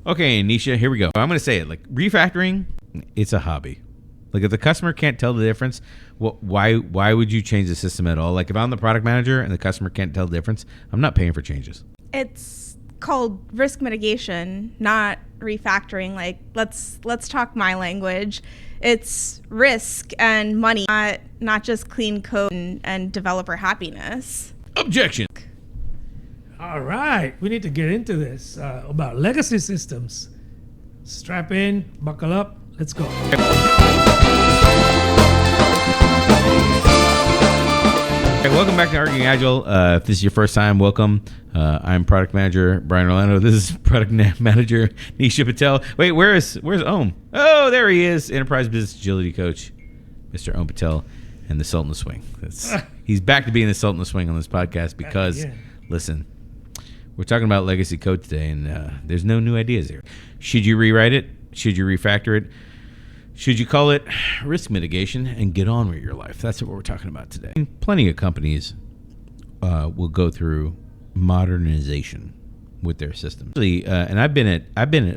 Okay, Nisha, here we go. I'm going to say it. Like, refactoring, it's a hobby. Like, if the customer can't tell the difference, why would you change the system at all? Like, if I'm the product manager and the customer can't tell the difference, I'm not paying for changes. It's called risk mitigation, not refactoring. Like, let's talk my language. It's risk and money, not just clean code and developer happiness. Objection. All right, we need to get into this about legacy systems. Strap in, buckle up, let's go. Hey, welcome back to Arguing Agile. If this is your first time, welcome. I'm product manager Brian Orlando. This is product manager Nisha Patel. Wait, where's Om? Oh, there he is. Enterprise Business Agility Coach, Mr. Om Patel, and the Sultan of Swing. He's back to being the Sultan of Swing on this podcast because, listen, we're talking about legacy code today, and there's no new ideas here. Should you rewrite it? Should you refactor it? Should you call it risk mitigation and get on with your life? That's what we're talking about today. Plenty of companies will go through modernization with their systems. And I've been at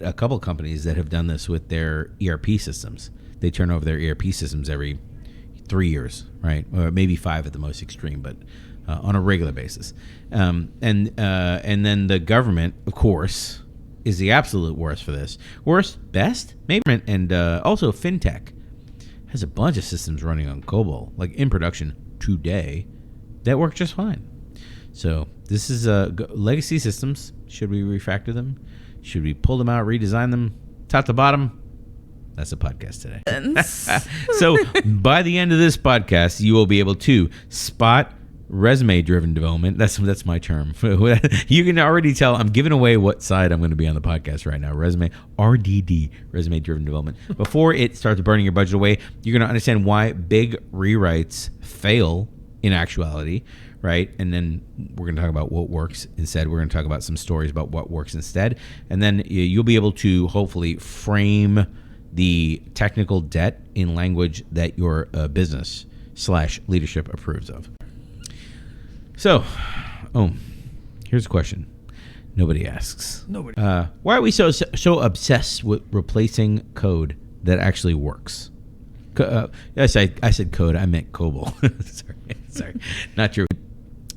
a couple companies that have done this with their ERP systems. They turn over their ERP systems every 3 years, right? Or maybe 5 at the most extreme, but on a regular basis. And then the government, of course, is the absolute worst for this. Worst, best, maybe. And also fintech has a bunch of systems running on COBOL, like in production today, that work just fine. So this is legacy systems. Should we refactor them? Should we pull them out, redesign them, top to bottom? That's a podcast today. So by the end of this podcast, you will be able to spot resume-driven development. That's my term. You can already tell I'm giving away what side I'm going to be on the podcast right now. RDD, resume-driven development. Before it starts burning your budget away, you're going to understand why big rewrites fail in actuality, right? And then we're going to talk about what works instead. We're going to talk about some stories about what works instead. And then you'll be able to hopefully frame the technical debt in language that your business/leadership approves of. So, here's a question nobody asks. Nobody. Why are we so obsessed with replacing code that actually works? Yes, I said code. I meant COBOL. Sorry, not true.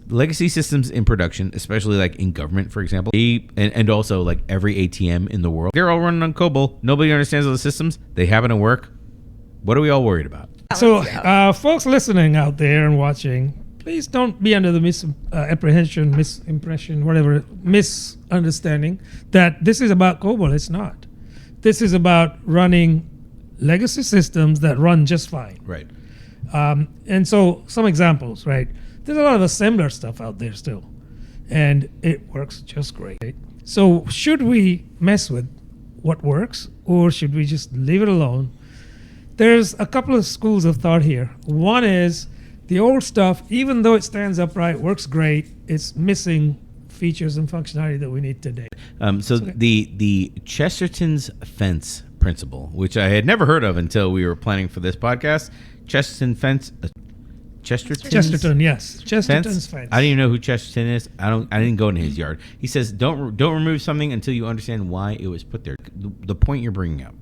Legacy systems in production, especially like in government, for example, and also like every ATM in the world, they're all running on COBOL. Nobody understands those systems. They happen to work. What are we all worried about? So, folks listening out there and watching, please don't be under the misunderstanding that this is about COBOL. It's not. This is about running legacy systems that run just fine. Right. And so some examples, right? There's a lot of assembler stuff out there still, and it works just great. So should we mess with what works, or should we just leave it alone? There's a couple of schools of thought here. One is the old stuff, even though it stands upright, works great, it's missing features and functionality that we need today. So the Chesterton's fence principle, which I had never heard of until we were planning for this podcast. Chesterton, yes. Chesterton's fence. I didn't even know who Chesterton is. I didn't go into his yard. He says don't remove something until you understand why it was put there. The point you're bringing up.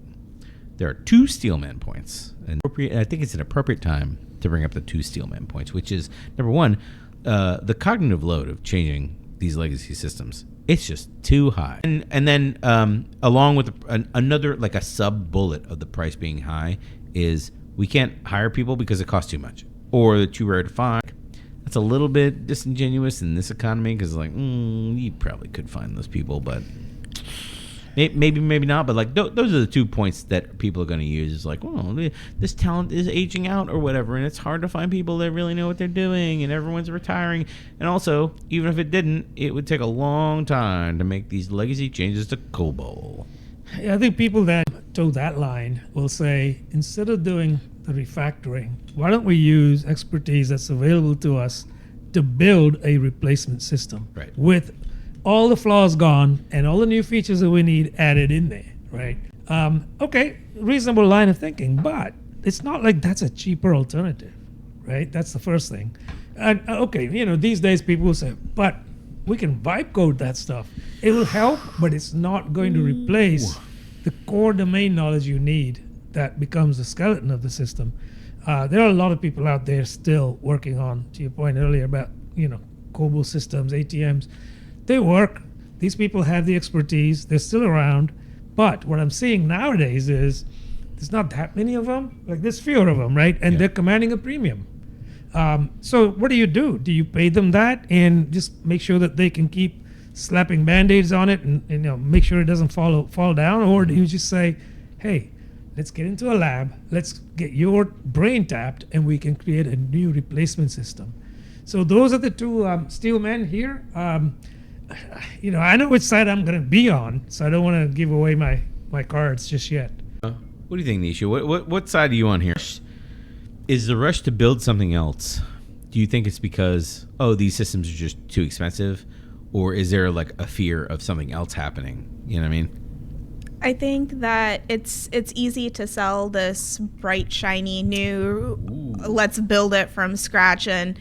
There are 2 Steelman points, and I think it's an appropriate time to bring up the 2 Steelman points, which is number 1, the cognitive load of changing these legacy systems. It's just too high, and then along with another like a sub bullet of the price being high is we can't hire people because it costs too much or they're too rare to find. That's a little bit disingenuous in this economy because like you probably could find those people, but maybe not. But like those are the 2 points that people are going to use. Is like, well, this talent is aging out or whatever, and it's hard to find people that really know what they're doing, and everyone's retiring. And also, even if it didn't, it would take a long time to make these legacy changes to COBOL. Yeah, I think people that toe that line will say, instead of doing the refactoring, why don't we use expertise that's available to us to build a replacement system with all the flaws gone and all the new features that we need added in there, right? Okay, reasonable line of thinking, but it's not like that's a cheaper alternative, right? That's the first thing. And okay, these days people will say, but we can vibe code that stuff. It will help, but it's not going to replace the core domain knowledge you need that becomes the skeleton of the system. There are a lot of people out there still working on, to your point earlier about, COBOL systems, ATMs. They work. These people have the expertise. They're still around. But what I'm seeing nowadays is there's not that many of them. Like, there's fewer of them, right? And they're commanding a premium. So what do? Do you pay them that and just make sure that they can keep slapping Band-Aids on it and make sure it doesn't fall down? Or do you just say, hey, let's get into a lab, let's get your brain tapped, and we can create a new replacement system? So those are the two steel men here. I know which side I'm going to be on, so I don't want to give away my cards just yet. What do you think, Nisha? What side are you on here? Is the rush to build something else, do you think it's because, these systems are just too expensive? Or is there like a fear of something else happening? You know what I mean? I think that it's easy to sell this bright, shiny, new, let's build it from scratch. And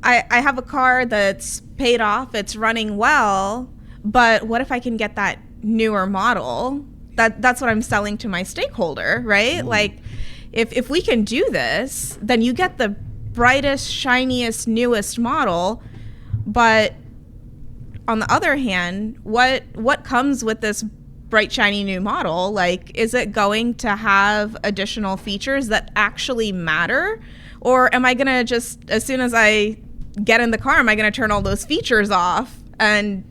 I have a car that's paid off, it's running well, but what if I can get that newer model? That's what I'm selling to my stakeholder, right? Ooh. Like, if we can do this, then you get the brightest, shiniest, newest model. But on the other hand, what comes with this bright, shiny new model? Like, is it going to have additional features that actually matter? Or am I going to just, as soon as I get in the car, am I going to turn all those features off? And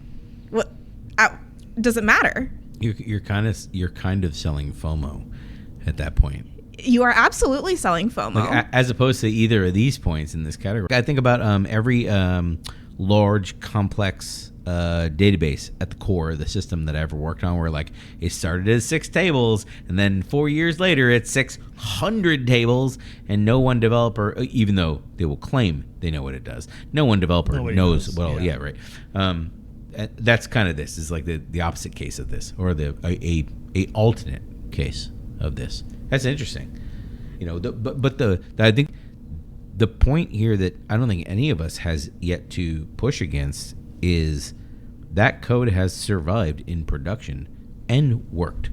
does it matter? You're kind of selling FOMO at that point. You are absolutely selling FOMO. Like, as opposed to either of these points in this category. I think about every large, complex database at the core of the system that I ever worked on, where like it started as 6 tables, and then 4 years later it's 600 tables, and no one developer, even though they will claim they know what it does, no one developer knows. Well, yeah, right. That's kind of this is like the opposite case of this, or a alternate case of this. That's interesting. I think the point here that I don't think any of us has yet to push against is that code has survived in production and worked.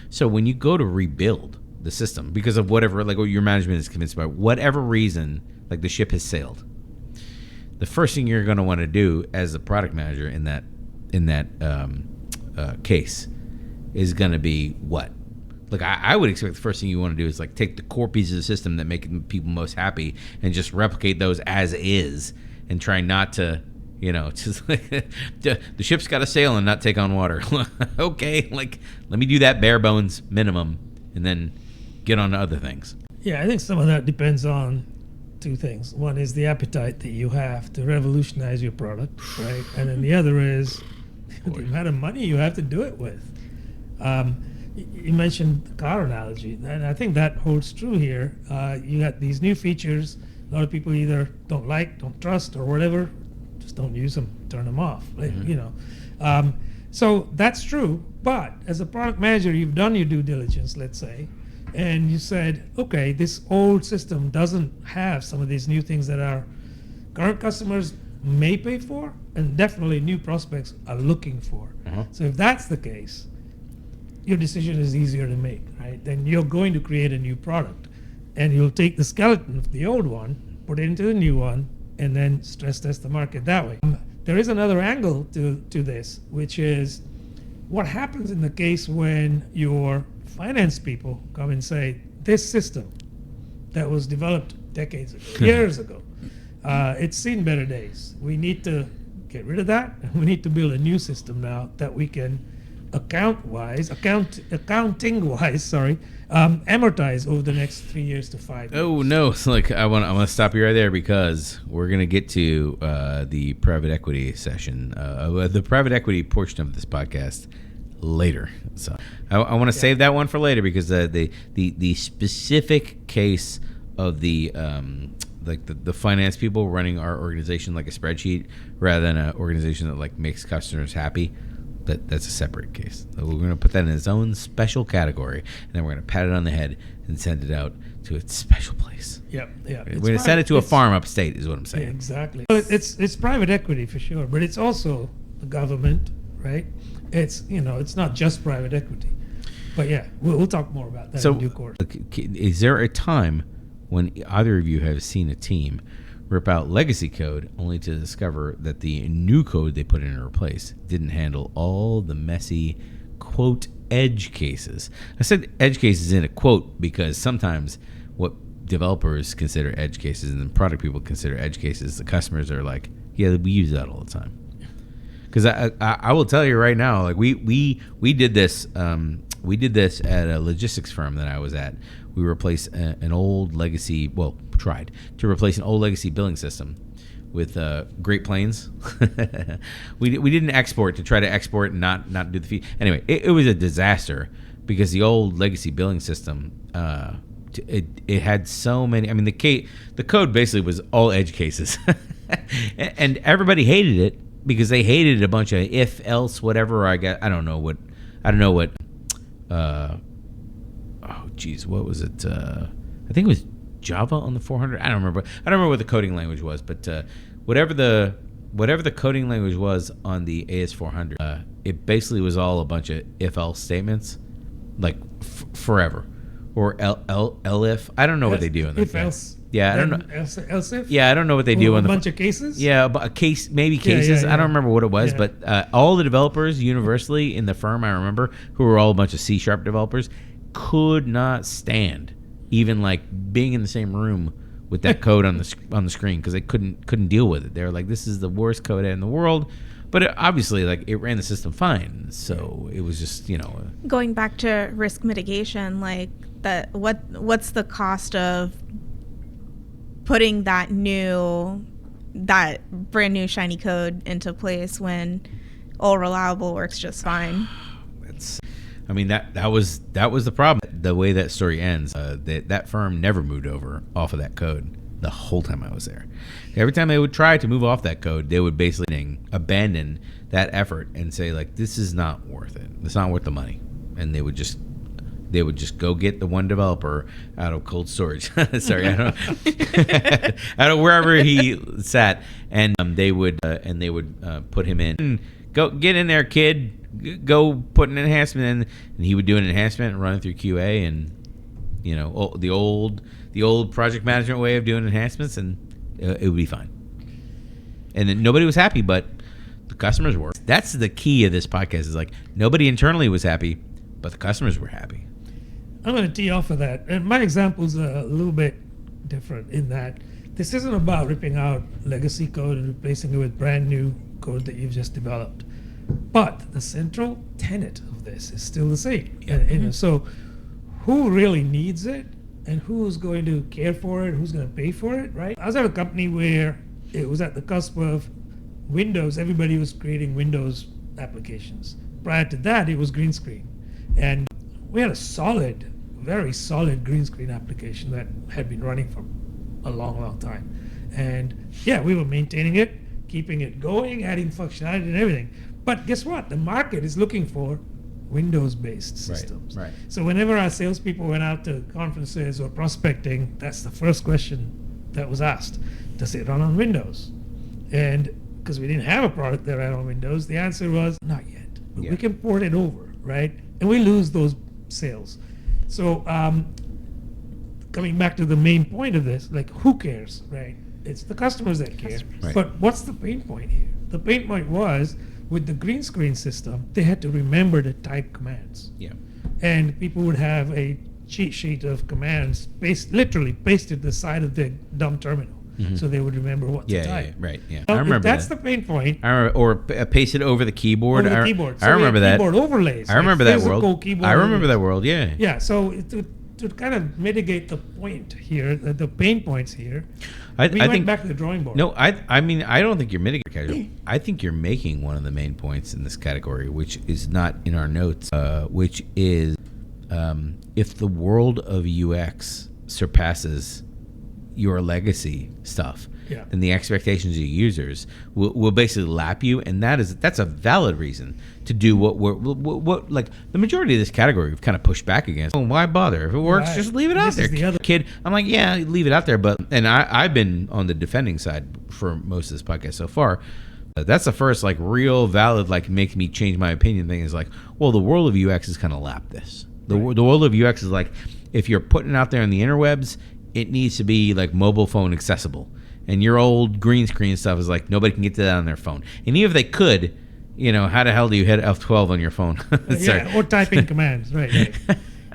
So when you go to rebuild the system because of whatever, like what your management is convinced about, whatever reason, like the ship has sailed, the first thing you're going to want to do as a product manager in that case is going to be what? Like I would expect the first thing you want to do is like take the core pieces of the system that make people most happy and just replicate those as is, and try not to, just like the ship's got to sail and not take on water. Okay, like let me do that bare bones minimum and then get on to other things. Yeah, I think some of that depends on two things. One is the appetite that you have to revolutionize your product, right? And then the other is the amount of money you have to do it with. You mentioned the car analogy, and I think that holds true here. You got these new features. A lot of people either don't trust, or whatever, just don't use them, turn them off. Mm-hmm. So that's true. But as a product manager, you've done your due diligence, let's say, and you said, okay, this old system doesn't have some of these new things that our current customers may pay for, and definitely new prospects are looking for. Uh-huh. So if that's the case, your decision is easier to make, right? Then you're going to create a new product, and you'll take the skeleton of the old one, put it into the new one, and then stress test the market that way. There is another angle to this, which is what happens in the case when your finance people come and say, this system that was developed decades ago, years ago, it's seen better days. We need to get rid of that, and we need to build a new system now that we can accounting-wise, amortize over the next 3 years to 5 years. Oh no! It's like I want to stop you right there, because we're gonna get to the private equity session, the private equity portion of this podcast later. So I want to save that one for later, because the specific case of the finance people running our organization like a spreadsheet rather than an organization that like makes customers happy. that's a separate case. So we're going to put that in its own special category, and then we're going to pat it on the head and send it out to its special place. Yeah. We're going to send it to a farm upstate, is what I'm saying. Yeah, exactly. Well, it's private equity for sure, but it's also the government, right? It's it's not just private equity. But yeah, we'll talk more about that in due course. Is there a time when either of you have seen a team rip out legacy code only to discover that the new code they put in to replace didn't handle all the messy, quote, edge cases? I said edge cases in a quote because sometimes what developers consider edge cases and then product people consider edge cases, the customers are like, yeah, we use that all the time. Because I will tell you right now, like we did this. We did this at a logistics firm that I was at. We replaced an old legacy, tried to replace an old legacy billing system with Great Plains. we didn't export to try to export and not do the fee. Anyway, it was a disaster because the old legacy billing system, it had so many. I mean, the code basically was all edge cases, and everybody hated it because they hated a bunch of if else whatever. I don't know what. What was it? I think it was Java on the 400. I don't remember what the coding language was, but whatever the coding language was on the AS400, it basically was all a bunch of if-else statements, like forever, or elif. I don't know what they do in if else. Yeah, I don't know. Else if. Yeah, I don't know what they do a on bunch of cases. Yeah, but cases. Yeah. I don't remember what it was, but all the developers universally in the firm, I remember, who were all a bunch of C# developers, could not stand even like being in the same room with that code on the screen because they couldn't deal with it. They were like, "This is the worst code in the world." But obviously, like, it ran the system fine, so it was just Going back to risk mitigation, like what's the cost of putting that brand new shiny code into place when all reliable works just fine? That was the problem. The way that story ends, that firm never moved over off of that code the whole time I was there. Every time they would try to move off that code, they would basically abandon that effort and say, like, this is not worth it. It's not worth the money. And they would just go get the one developer out of cold storage. Sorry, I don't out of wherever he sat, and they would put him in. Go get in there, kid. Go put an enhancement in, and he would do an enhancement and run it through QA, and the old project management way of doing enhancements, and it would be fine. And then nobody was happy, but the customers were. That's the key of this podcast. Is like nobody internally was happy, but the customers were happy. I'm going to tee off of that, and my example's a little bit different in that this isn't about ripping out legacy code and replacing it with brand new code that you've just developed. But the central tenet of this is still the same. Yeah. So who really needs it and who's going to care for it, who's going to pay for it, right? I was at a company where it was at the cusp of Windows. Everybody was creating Windows applications. Prior to that, it was green screen. And we had a very solid green screen application that had been running for a long, long time. And yeah, we were maintaining it, keeping it going, adding functionality and everything. But guess what? The market is looking for Windows-based systems. Right. So whenever our salespeople went out to conferences or prospecting, that's the first question that was asked. Does it run on Windows? And because we didn't have a product that ran on Windows, the answer was not yet. But we can port it over, right? And we lose those sales. So coming back to the main point of this, like, who cares, right? It's the customers that care. Right. But what's the pain point here? The pain point was, with the green screen system, they had to remember to type commands. Yeah. And people would have a cheat sheet of commands literally pasted the side of the dumb terminal. Mm-hmm. So they would remember what to type. Yeah, right. Yeah, So I remember if that's that. the pain point. I remember, or paste it over the keyboard. Over the keyboard. So I remember that. Keyboard overlays. I remember that physical world. Keyboard I remember overlays. that world. Yeah. Yeah. So to kind of mitigate the point here, the pain points here, we went back to the drawing board. No, I mean, I don't think you're mitigating casual. I think you're making one of the main points in this category, which is not in our notes, which is if the world of UX surpasses your legacy stuff, Yeah. and the expectations of users will basically lap you, and that's a valid reason to do what like the majority of this category we've kind of pushed back against. Well, why bother? If it works, Right. just leave it out This there. is the other- Kid, I'm like, yeah, leave it out there. But I've been on the defending side for most of this podcast so far. That's the first like real valid like make me change my opinion thing is like, well, the world of UX is kind of lapped this. The world of UX is like, if you're putting it out there on the interwebs, it needs to be like mobile phone accessible. And your old green screen stuff is like nobody can get to that on their phone. And even if they could, how the hell do you hit F12 on your phone? Yeah, or typing commands, right.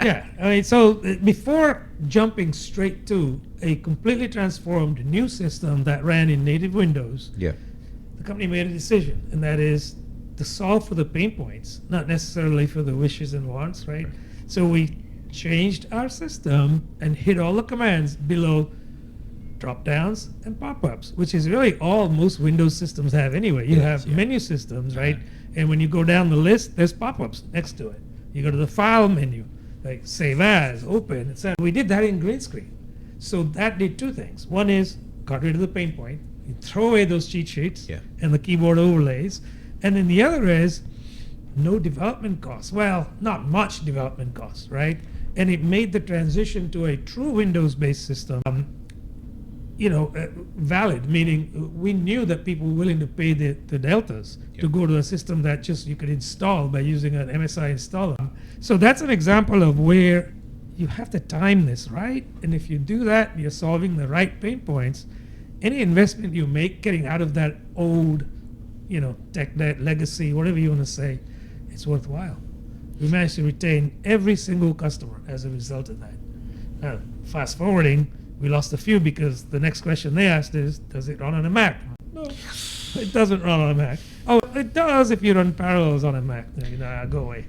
Yeah, I mean, so before jumping straight to a completely transformed new system that ran in native Windows, Yeah. the company made a decision, and that is to solve for the pain points, not necessarily for the wishes and wants, right? So we changed our system and hit all the commands below drop downs and pop-ups, which is really all most Windows systems have anyway. You have menu systems, right? And when you go down the list, there's pop-ups next to it. You go to the file menu, like save as, open, etc. We did that in green screen. So that did two things. One is got rid of the pain point. You throw away those cheat sheets and the keyboard overlays. And then the other is no development costs. Well, not much development costs, right? And it made the transition to a true Windows-based system, valid, meaning we knew that people were willing to pay the deltas to go to a system that just you could install by using an MSI installer. So that's an example of where you have to time this, right? And if you do that, you're solving the right pain points. Any investment you make getting out of that old, tech debt, legacy, whatever you want to say, it's worthwhile. We managed to retain every single customer as a result of that. Now, fast forwarding, we lost a few because the next question they asked is, does it run on a Mac? No, it doesn't run on a Mac. Oh, it does if you run Parallels on a Mac. Go away.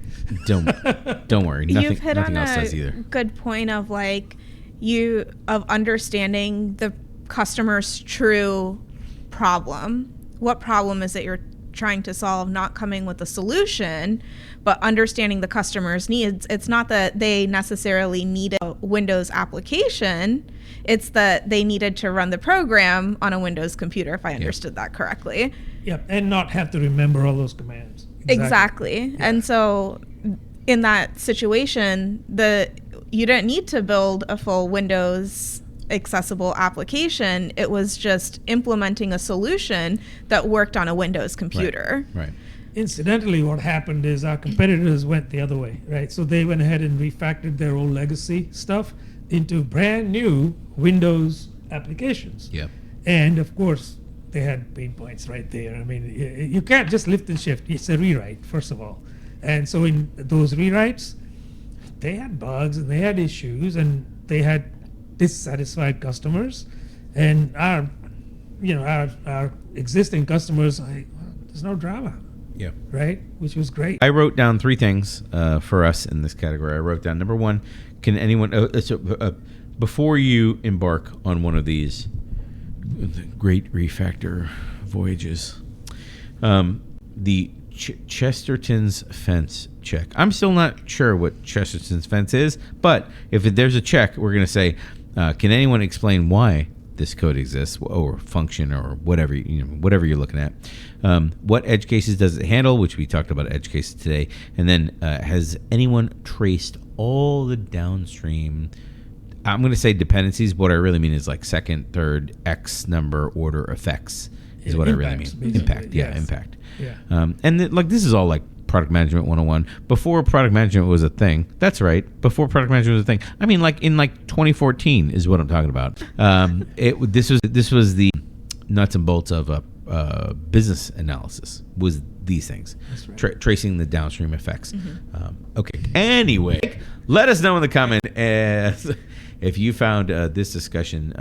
Don't worry. You've hit nothing on else does either. a good point of of understanding the customer's true problem. What problem is it you're trying to solve, not coming with a solution, but understanding the customer's needs. It's not that they necessarily need a Windows application, it's that they needed to run the program on a Windows computer, if I understood that correctly. Yep, and not have to remember all those commands. Exactly. Yeah. And so in that situation, you didn't need to build a full Windows accessible application. It was just implementing a solution that worked on a Windows computer. Right. Incidentally, what happened is our competitors went the other way, right? So they went ahead and refactored their old legacy stuff into brand new Windows applications. Yep. And of course, they had pain points right there. I mean, you can't just lift and shift. It's a rewrite, first of all. And so in those rewrites, they had bugs and they had issues and they had dissatisfied customers. And our existing customers, there's no drama. Yeah. Right? Which was great. I wrote down three things for us in this category. I wrote down, number one, can anyone, before you embark on one of these great refactor voyages, the Chesterton's fence check. I'm still not sure what Chesterton's fence is, but if there's a check, we're going to say, can anyone explain why this code exists or function or whatever whatever you're looking at? What edge cases does it handle? Which we talked about edge cases today. And then has anyone traced all the downstream? I'm going to say dependencies. What I really mean is like second, third, X number order effects is what I really mean. Basically. Impact, Yes. impact. Yeah. And this is all like product management 101. Before product management was a thing. That's right. Before product management was a thing. I mean, like in 2014 is what I'm talking about. This was the nuts and bolts of business analysis. Was these things. That's right. Tracing the downstream effects. Okay. Anyway, let us know in the comment if you found this discussion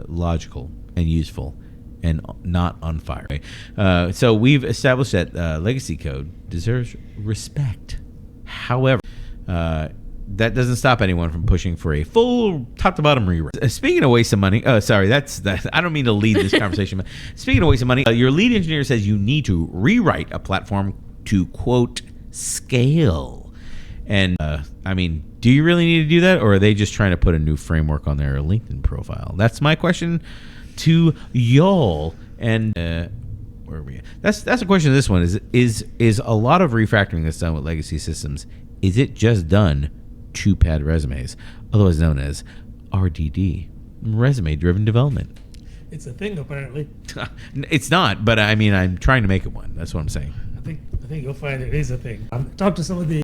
logical and useful and not on fire. So we've established that legacy code deserves respect. However, that doesn't stop anyone from pushing for a full top-to-bottom rewrite. Speaking of waste of money, sorry, that's I don't mean to lead this conversation. But speaking of waste of money, your lead engineer says you need to rewrite a platform to, quote, scale. And I mean, do you really need to do that, or are they just trying to put a new framework on their LinkedIn profile? That's my question to y'all. And where are we at? That's the question of this one. Is a lot of refactoring that's done with legacy systems, is it just done to pad resumes, otherwise known as RDD, resume-driven development? It's a thing, apparently. It's not, but I mean, I'm trying to make it one. That's what I'm saying. I think you'll find it is a thing. Talk to some of the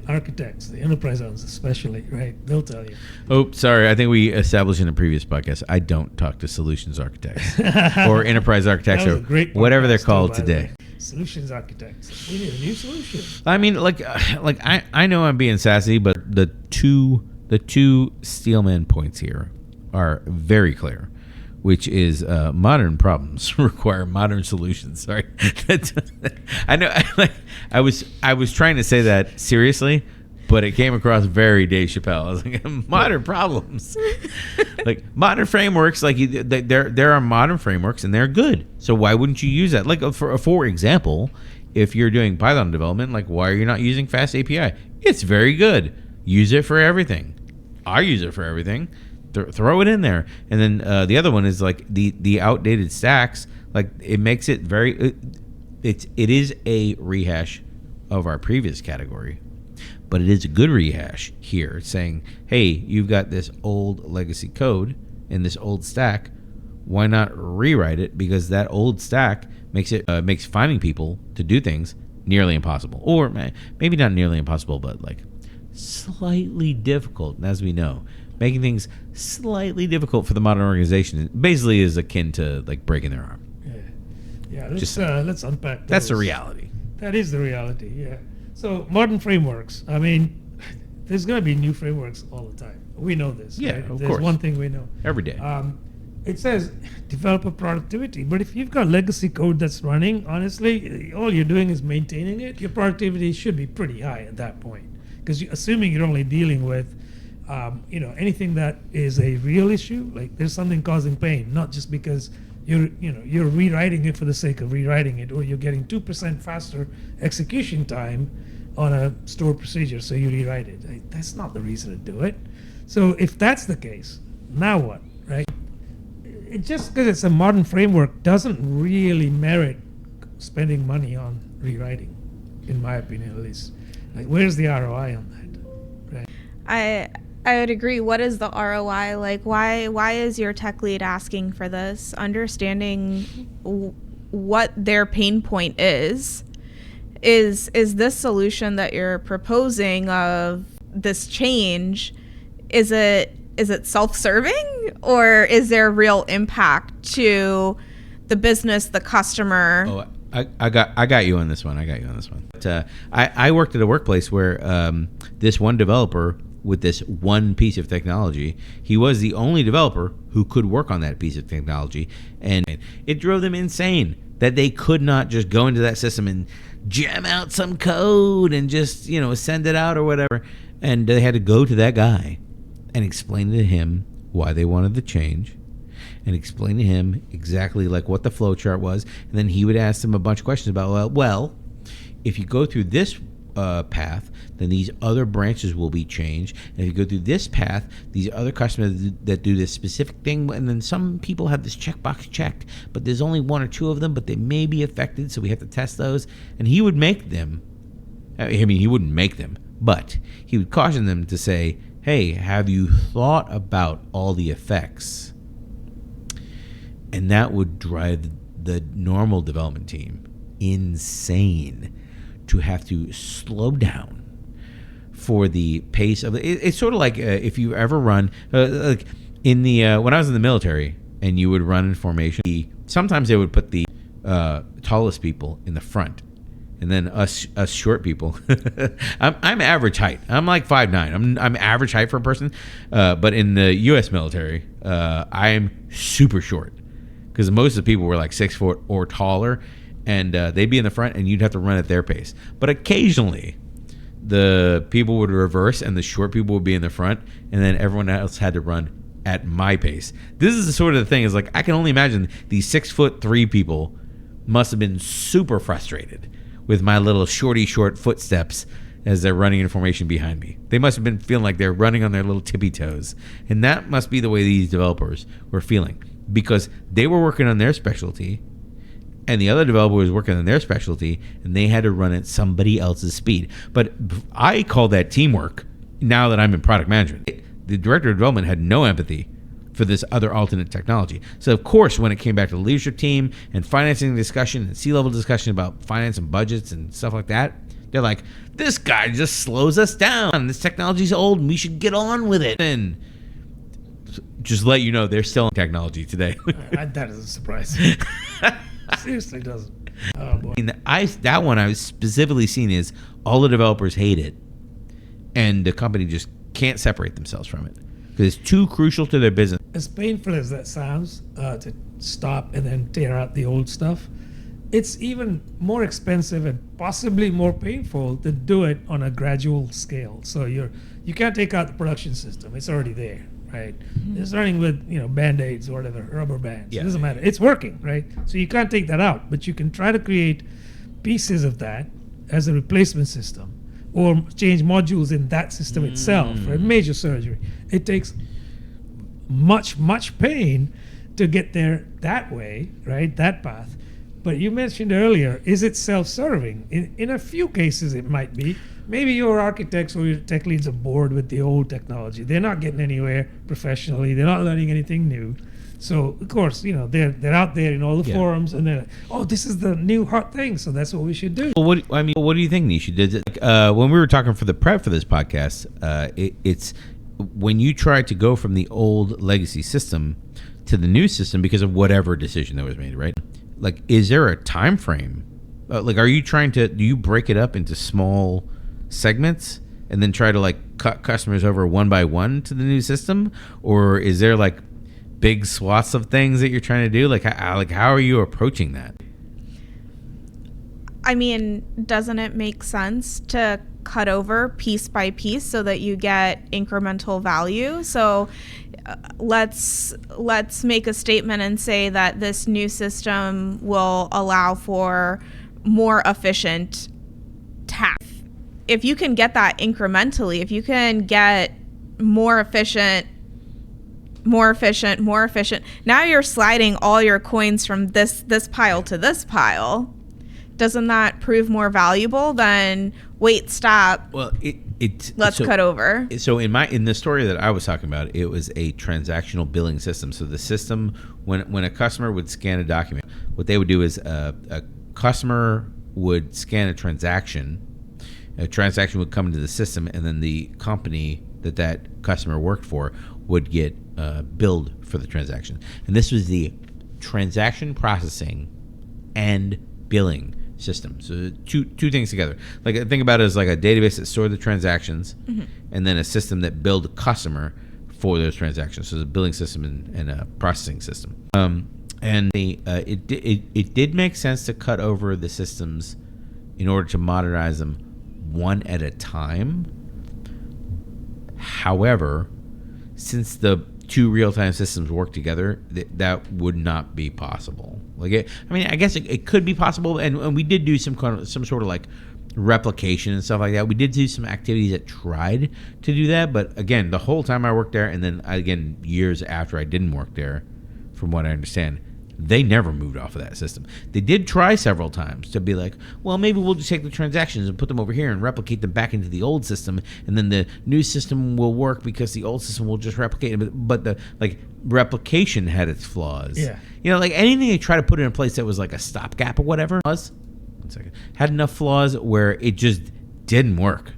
architects, the enterprise owners especially, right? They'll tell you. Oh, sorry. I think we established in a previous podcast, I don't talk to solutions architects or enterprise architects or whatever they're called today. Solutions architects. We need a new solution. I mean, I know I'm being sassy, but the two Steelman points here are very clear, which is modern problems require modern solutions. Sorry, I know. I was trying to say that seriously, but it came across very Dave Chappelle. I was like, modern problems, like modern frameworks. Like there are modern frameworks and they're good. So why wouldn't you use that? Like for example, if you're doing Python development, like why are you not using Fast API? It's very good. Use it for everything. I use it for everything. Throw it in there. And then the other one is like the outdated stacks. Like it makes it very. It is a rehash of our previous category, but it is a good rehash here, saying, hey, you've got this old legacy code in this old stack. Why not rewrite it? Because that old stack makes finding people to do things nearly impossible, or maybe not nearly impossible, but like slightly difficult. And as we know, making things slightly difficult for the modern organization basically is akin to like breaking their arm. Yeah. Let's unpack those. That's the reality. That is the reality. Yeah. So modern frameworks. I mean, there's going to be new frameworks all the time. We know this. Yeah, right? of There's course. one thing we know Every day. It says developer productivity, but if you've got legacy code that's running, honestly, all you're doing is maintaining it. Your productivity should be pretty high at that point, because assuming you're only dealing with anything that is a real issue, like there's something causing pain, not just because you're rewriting it for the sake of rewriting it, or you're getting 2% faster execution time on a stored procedure, so you rewrite it. That's not the reason to do it. So if that's the case, now what, right? It just because it's a modern framework doesn't really merit spending money on rewriting, in my opinion at least. Like, where's the ROI on that, right? I would agree. What is the ROI? Like, why is your tech lead asking for this? Understanding what their pain point is this solution that you're proposing of this change, is it self-serving, or is there real impact to the business, the customer? Oh, I got you on this one. But, I worked at a workplace where this one developer with this one piece of technology, he was the only developer who could work on that piece of technology, and it drove them insane that they could not just go into that system and jam out some code and just send it out or whatever, and they had to go to that guy and explain to him why they wanted the change, and explain to him exactly like what the flow chart was, and then he would ask them a bunch of questions about, well, if you go through this path, then these other branches will be changed, and if you go through this path, these other customers that do this specific thing, and then some people have this checkbox checked, but there's only one or two of them, but they may be affected, so we have to test those. And he would make them, he wouldn't make them, but he would caution them to say, hey, have you thought about all the effects? And that would drive the normal development team insane to have to slow down for the pace of it. It's sort of like if you ever run like in the when I was in the military and you would run in formation, sometimes they would put the tallest people in the front, and then us short people. I'm average height. I'm like 5'9". I'm average height for a person, but in the U.S. military, I'm super short because most of the people were like 6 foot or taller. And they'd be in the front, and you'd have to run at their pace. But occasionally, the people would reverse, and the short people would be in the front, and then everyone else had to run at my pace. This is the sort of the thing. Is like I can only imagine these 6'3" people must have been super frustrated with my little short footsteps as they're running in formation behind me. They must have been feeling like they're running on their little tippy toes, and that must be the way these developers were feeling. because they were working on their specialty and the other developer was working on their specialty, and they had to run at somebody else's speed. But I call that teamwork now that I'm in product management. The director of development had no empathy for this other alternate technology. So, of course, when it came back to the leadership team and financing discussion and C-level discussion about finance and budgets and stuff like that, they're like, this guy just slows us down. This technology's old, and we should get on with it. And just let you know, they're still in technology today. That doesn't surprise me. Seriously doesn't. Oh, boy. That one I was specifically seeing is all the developers hate it, and the company just can't separate themselves from it because it's too crucial to their business. As painful as that sounds, to stop and then tear out the old stuff, it's even more expensive and possibly more painful to do it on a gradual scale. So you can't take out the production system; it's already there, right? Mm-hmm. It's running with Band-Aids or whatever, rubber bands. Yeah. It doesn't matter. It's working, right? So you can't take that out, but you can try to create pieces of that as a replacement system, or change modules in that system itself for a major surgery. It takes much pain to get there that way, right? That path. But you mentioned earlier, is it self-serving? In a few cases, it might be. Maybe your architects or your tech leads are bored with the old technology. They're not getting anywhere professionally. They're not learning anything new. So, of course, they're out there in all the forums, and they're like, oh, this is the new hot thing, so that's what we should do. Well, what do you think, Nisha? When we were talking for the prep for this podcast, it's when you try to go from the old legacy system to the new system because of whatever decision that was made, right? Like, is there a time frame? Are you do you break it up into small segments and then try to cut customers over one by one to the new system? Or is there big swaths of things that you're trying to do? How are you approaching that? I mean, doesn't it make sense to cut over piece by piece so that you get incremental value? So let's make a statement and say that this new system will allow for more efficient tasks. If you can get that incrementally, if you can get more efficient, now you're sliding all your coins from this pile to this pile. Doesn't that prove more valuable than wait, stop? Well, let's cut over. So in the story that I was talking about, it was a transactional billing system. So the system, when a customer would scan a document, what they would do is a customer would scan a transaction. A transaction would come into the system, and then the company that customer worked for would get billed for the transaction. And this was the transaction processing and billing system. So two things together. Think about it as a database that stored the transactions, and then a system that billed the customer for those transactions. So the billing system and a processing system. It did make sense to cut over the systems in order to modernize them one at a time. However, since the two real-time systems work together, that would not be possible. I guess it could be possible, and we did do some sort of replication and stuff like that. We did do some activities that tried to do that, but again, the whole time I worked there, and then again years after I didn't work there, from what I understand, they never moved off of that system. They did try several times to be like, well, maybe we'll just take the transactions and put them over here and replicate them back into the old system, and then the new system will work because the old system will just replicate it. But the replication had its flaws. Yeah. Anything they try to put in place that was a stopgap or whatever had enough flaws where it just didn't work.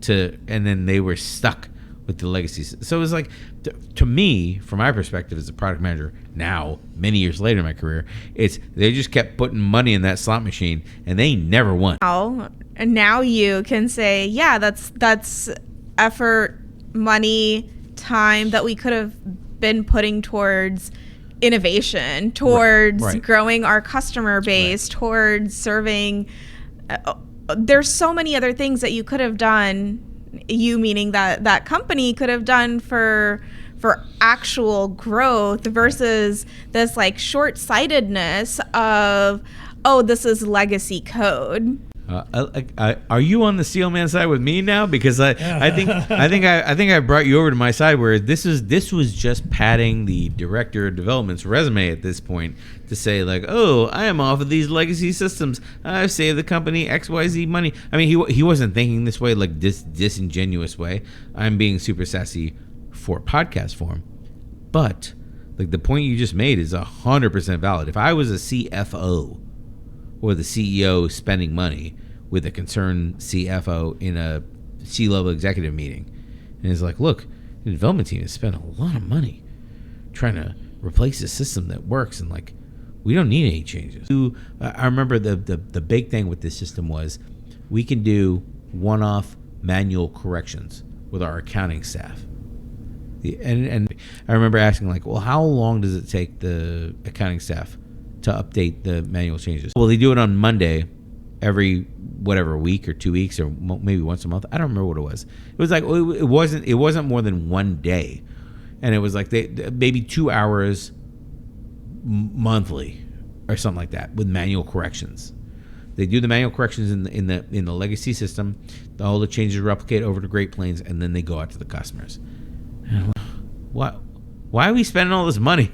And then they were stuck with the legacy. So it was to me, from my perspective as a product manager now, many years later in my career, they just kept putting money in that slot machine and they never won. Now you can say, yeah, that's effort, money, time that we could have been putting towards innovation, towards right. growing our customer base, right. towards serving. There's so many other things that you could have done. You meaning that company could have done for actual growth versus this short-sightedness of, oh, this is legacy code. Are you on the steel man side with me now? Because I think I brought you over to my side where this was just padding the director of development's resume at this point to say like, oh, I am off of these legacy systems. I've saved the company XYZ money. I mean, he wasn't thinking this way, like this disingenuous way. I'm being super sassy for podcast form, but like the point you just made is 100% valid. If I was a CFO or the CEO spending money with a concerned CFO in a C-level executive meeting, and it's like, look, the development team has spent a lot of money trying to replace a system that works, and like, we don't need any changes. I remember the big thing with this system was we can do one-off manual corrections with our accounting staff. And I remember asking like, well, how long does it take the accounting staff to update the manual changes? Well, they do it on Monday every week or 2 weeks or maybe once a month. I don't remember what it was. It was like it wasn't more than one day, and it was like they maybe 2 hours monthly or something like that with manual corrections. They do the manual corrections in the legacy system. All the changes replicate over to Great Plains, and then they go out to the customers. And why are we spending all this money?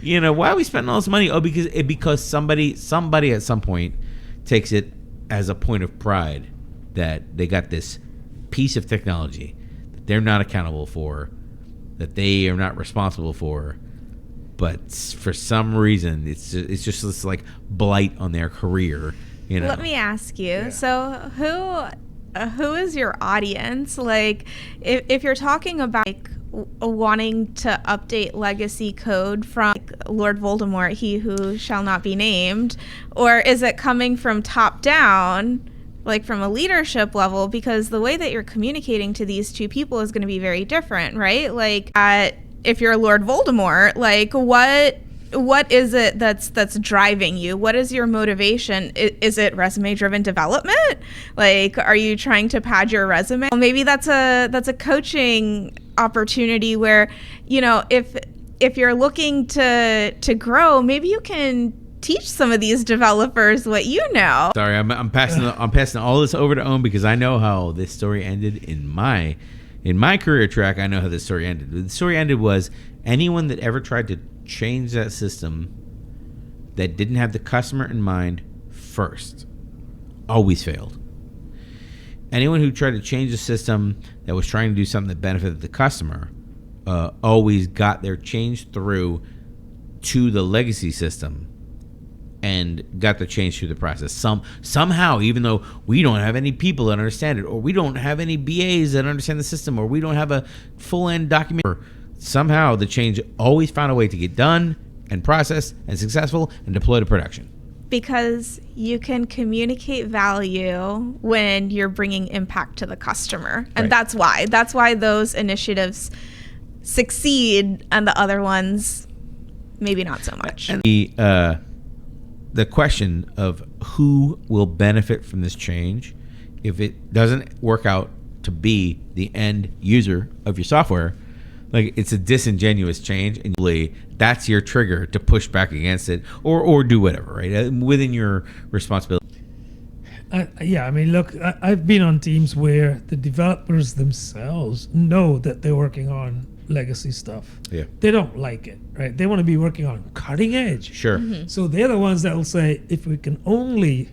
Why are we spending all this money? Oh, because somebody at some point takes it as a point of pride that they got this piece of technology that they're not accountable for, that they are not responsible for, but for some reason it's just this like blight on their career. Let me ask you. So who is your audience? Like, if you're talking about like wanting to update legacy code from like Lord Voldemort, he who shall not be named, or is it coming from top down, like from a leadership level? Because the way that you're communicating to these two people is going to be very different, right? Like, if you're Lord Voldemort, like what is it that's driving you? What is your motivation? Is it resume-driven development? Like, are you trying to pad your resume? Well, maybe that's a coaching opportunity where, if you're looking to grow, maybe you can teach some of these developers what you know. Sorry, I'm passing all this over to Owen because I know how this story ended in my career track. I know how this story ended. The story ended was anyone that ever tried to change that system that didn't have the customer in mind first always failed. Anyone who tried to change a system that was trying to do something that benefited the customer always got their change through to the legacy system and got the change through the process. Somehow, even though we don't have any people that understand it, or we don't have any BAs that understand the system, or we don't have a full-end document, somehow the change always found a way to get done and processed and successful and deployed to production. Because you can communicate value when you're bringing impact to the customer. And right. That's why those initiatives succeed and the other ones maybe not so much. And the question of who will benefit from this change, if it doesn't work out to be the end user of your software, like it's a disingenuous change, and that's your trigger to push back against it or do whatever, right? Within your responsibility. I mean, look, I've been on teams where the developers themselves know that they're working on legacy stuff. Yeah. They don't like it, right? They want to be working on cutting edge. Sure. Mm-hmm. So they're the ones that will say, if we can only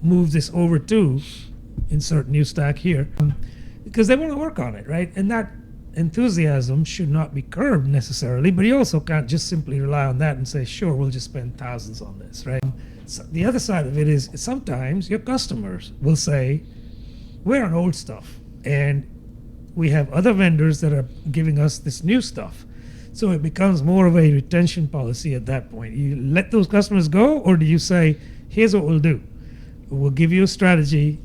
move this over to insert new stack here, because they want to work on it, right? And that enthusiasm should not be curbed necessarily, but you also can't just simply rely on that and say, sure, we'll just spend thousands on this, right? So the other side of it is sometimes your customers will say, we're on old stuff and we have other vendors that are giving us this new stuff. So it becomes more of a retention policy at that point. You let those customers go, or do you say, here's what we'll do. We'll give you a strategy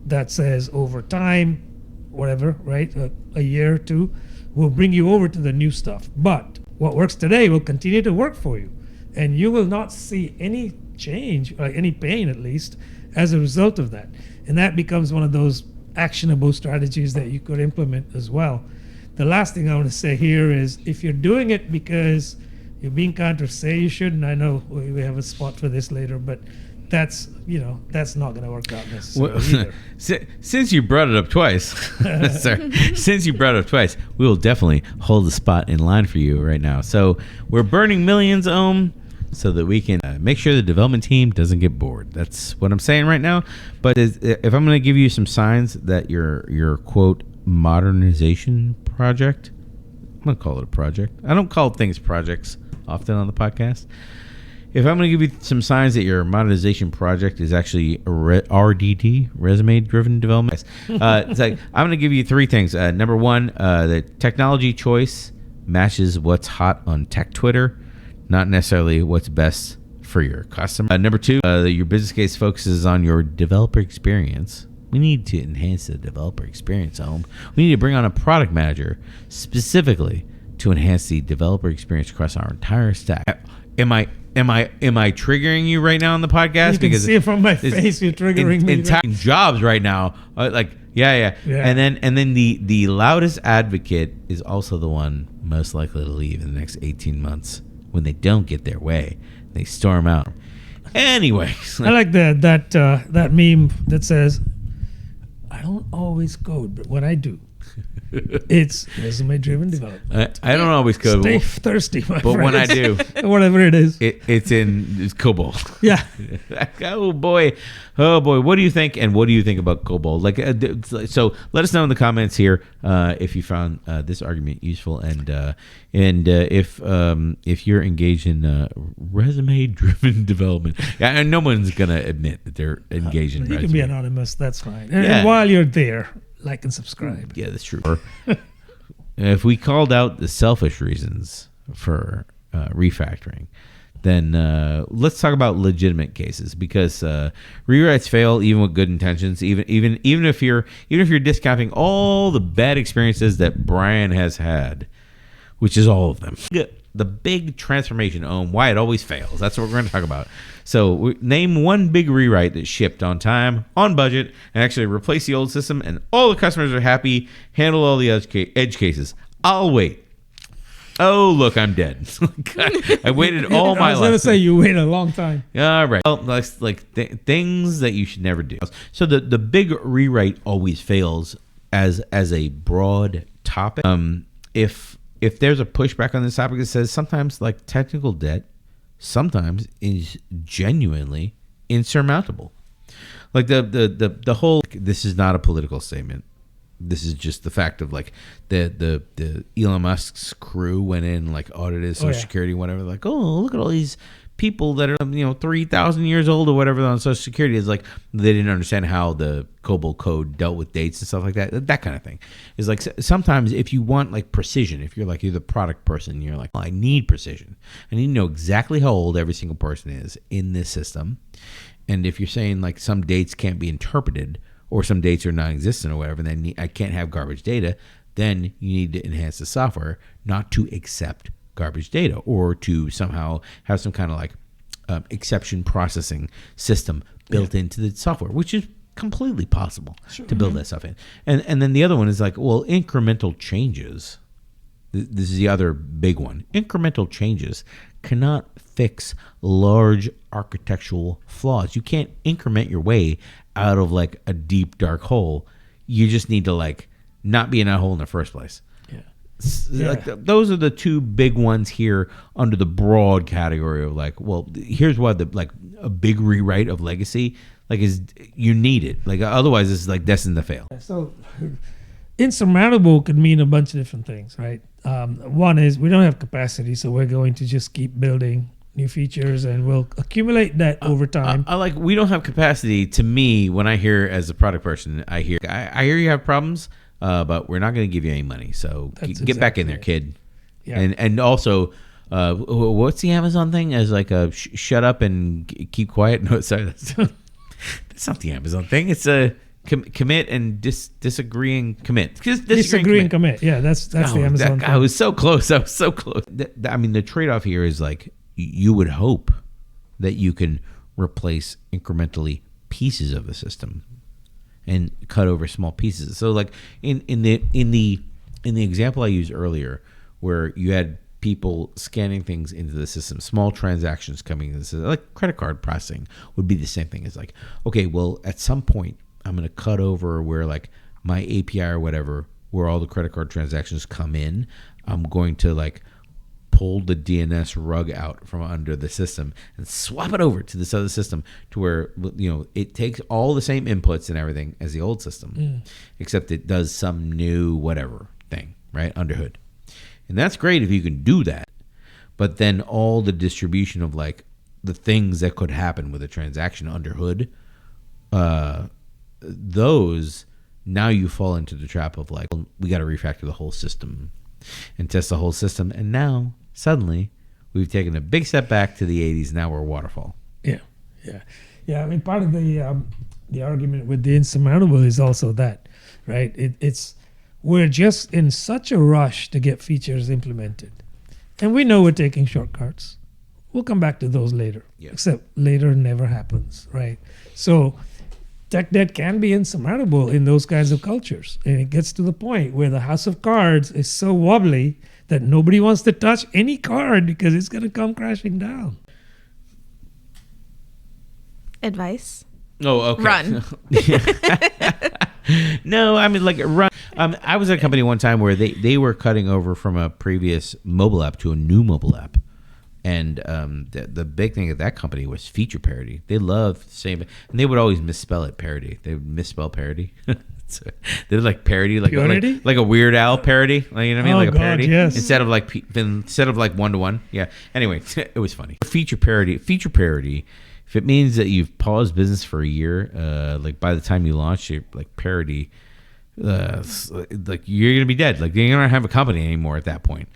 that says over time, whatever, right, a year or two, we'll bring you over to the new stuff. But what works today will continue to work for you. And you will not see any change, or any pain at least, as a result of that. And that becomes one of those actionable strategies that you could implement as well. The last thing I want to say here is, if you're doing it because you're being kind to say you shouldn't, I know we have a spot for this later, but that's not going to work out necessarily either. Since you brought it up twice, we will definitely hold the spot in line for you right now. So we're burning millions, so that we can make sure the development team doesn't get bored. That's what I'm saying right now. But if I'm going to give you some signs that your quote modernization project, I'm going to call it a project. I don't call things projects often on the podcast. If I'm going to give you some signs that your modernization project is actually a RDD, resume-driven development, it's like I'm going to give you three things. Number one, the technology choice matches what's hot on tech Twitter, not necessarily what's best for your customer. Number two, your business case focuses on your developer experience. We need to enhance the developer experience, We need to bring on a product manager specifically to enhance the developer experience across our entire stack. Am I triggering you right now on the podcast? You can see it from my face. You're triggering me. In jobs right now, yeah. And then the loudest advocate is also the one most likely to leave in the next 18 months when they don't get their way. They storm out. Anyways, I like that meme that says, "I don't always code, but when I do, it's resume-driven development." I don't always code. Stay thirsty, my but friends. when I do, whatever it is, it's COBOL. Yeah. Oh boy. What do you think? And what do you think about COBOL? So let us know in the comments here if you found this argument useful, and if you're engaged in resume-driven development. And no one's gonna admit that they're engaged in. You can be anonymous. That's fine. And while you're there, like and subscribe. Yeah, that's true. If we called out the selfish reasons for refactoring, then let's talk about legitimate cases, because rewrites fail even with good intentions. Even if you're discounting all the bad experiences that Brian has had, which is all of them. The big transformation, why it always fails. That's what we're going to talk about. So name one big rewrite that shipped on time, on budget, and actually replaced the old system, and all the customers are happy, handle all the edge cases. I'll wait. Oh, look, I'm dead. I waited all my life. I was going to say you waited a long time. All right. Well, that's things that you should never do. So the big rewrite always fails as a broad topic. If there's a pushback on this topic that says sometimes technical debt sometimes is genuinely insurmountable. The whole, this is not a political statement. This is just the fact of the Elon Musk's crew went in audited Social Security, whatever. Look at all these people that are 3,000 years old or whatever on Social Security. Is they didn't understand how the COBOL code dealt with dates and stuff like that. That kind of thing is sometimes if you want precision, if you're the product person, you're well, I need precision. I need to know exactly how old every single person is in this system. And if you're saying some dates can't be interpreted, or some dates are non-existent or whatever, then I can't have garbage data, then you need to enhance the software not to accept garbage data, or to somehow have some kind of exception processing system built into the software, which is completely possible to build that stuff in. And then the other one is incremental changes. This is the other big one. Incremental changes cannot fix large architectural flaws. You can't increment your way out of a deep dark hole. You just need to not be in that hole in the first place. Those are the two big ones here under the broad category of here's why a big rewrite of legacy is you need it. Otherwise it's destined to fail. So insurmountable could mean a bunch of different things, right? One is we don't have capacity, so we're going to just keep building new features and we'll accumulate that over time. We don't have capacity. To me, when I hear, as a product person, I hear you have problems, but we're not going to give you any money. So get back in there, kid. Yeah. And also, what's the Amazon thing? As shut up and keep quiet. No, sorry, that's not the Amazon thing. It's a commit and disagree and commit. Disagree and commit. Yeah, that's the Amazon thing. I was so close. The trade-off here is you would hope that you can replace incrementally pieces of the system and cut over small pieces. So in the example I used earlier, where you had people scanning things into the system, small transactions coming into the system, like credit card processing would be the same thing. It's like, okay, well, at some point, I'm going to cut over where like my API or whatever, where all the credit card transactions come in. I'm going to like pull the DNS rug out from under the system and swap it over to this other system to where, you know, it takes all the same inputs and everything as the old system, except it does some new whatever thing, right, under hood. And that's great if you can do that. But then all the distribution of like the things that could happen with a transaction under hood, those, now you fall into the trap of like, we got to refactor the whole system and test the whole system. And now suddenly we've taken a big step back to the 80s. Now we're waterfall. Yeah. I mean, part of the argument with the insurmountable is also that, right? It's we're just in such a rush to get features implemented, and we know we're taking shortcuts. We'll come back to those later. Yeah. Except later never happens, right? So tech debt can be insurmountable in those kinds of cultures, and it gets to the point where the house of cards is so wobbly that nobody wants to touch any card because it's going to come crashing down. Advice? Oh, okay. Run. No, I mean, like, run. I was at a company one time where they were cutting over from a previous mobile app to a new mobile app. And the big thing at that company was feature parity. They loved saying, and they would always misspell it parody. They would misspell parody. So they would like parody, like a Weird Al parody. Like, you know what I mean? Oh, Like a God, parody yes. instead of like 1-to-1. Yeah. Anyway, it was funny. Feature parity. If it means that you've paused business for a year, like by the time you launch it, like parity, like you're gonna be dead. Like you're gonna have a company anymore at that point.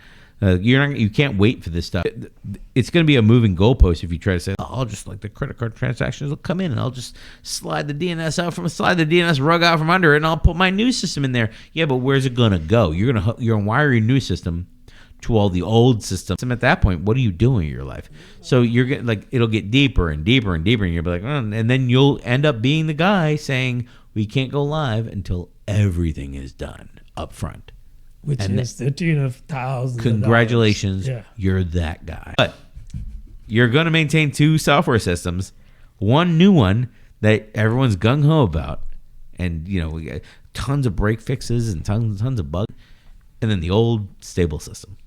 You can't wait for this stuff. It's going to be a moving goalpost if you try to say, I'll just like the credit card transactions will come in and I'll just slide the DNS rug out from under it and I'll put my new system in there. Yeah, but where's it going to go? You're going to wire your new system to all the old systems. And at that point, what are you doing in your life? So you're getting like, it'll get deeper and deeper and deeper, and you'll be like, and then you'll end up being the guy saying we can't go live until everything is done up front. Which is the tune of thousands. Congratulations, of dollars. You're that guy. But you're going to maintain two software systems, one new one that everyone's gung ho about, and we got tons of break fixes and tons of bugs, and then the old stable system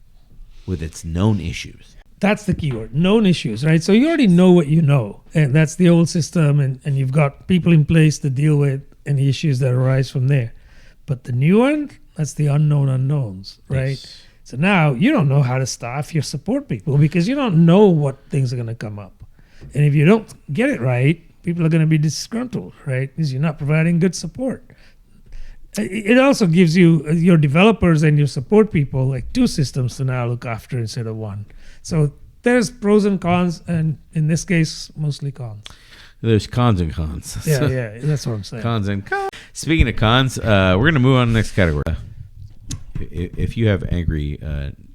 with its known issues. That's the keyword, known issues, right? So you already know what you know, and that's the old system, and you've got people in place to deal with any issues that arise from there. But the new one, that's the unknown unknowns, right? Yes. So now you don't know how to staff your support people because you don't know what things are going to come up. And if you don't get it right, people are going to be disgruntled, right? Because you're not providing good support. It also gives you, your developers and your support people, like two systems to now look after instead of one. So there's pros and cons, and in this case, mostly cons. There's cons and cons. Yeah, that's what I'm saying. Cons and cons. Speaking of cons, we're going to move on to the next category. If you have angry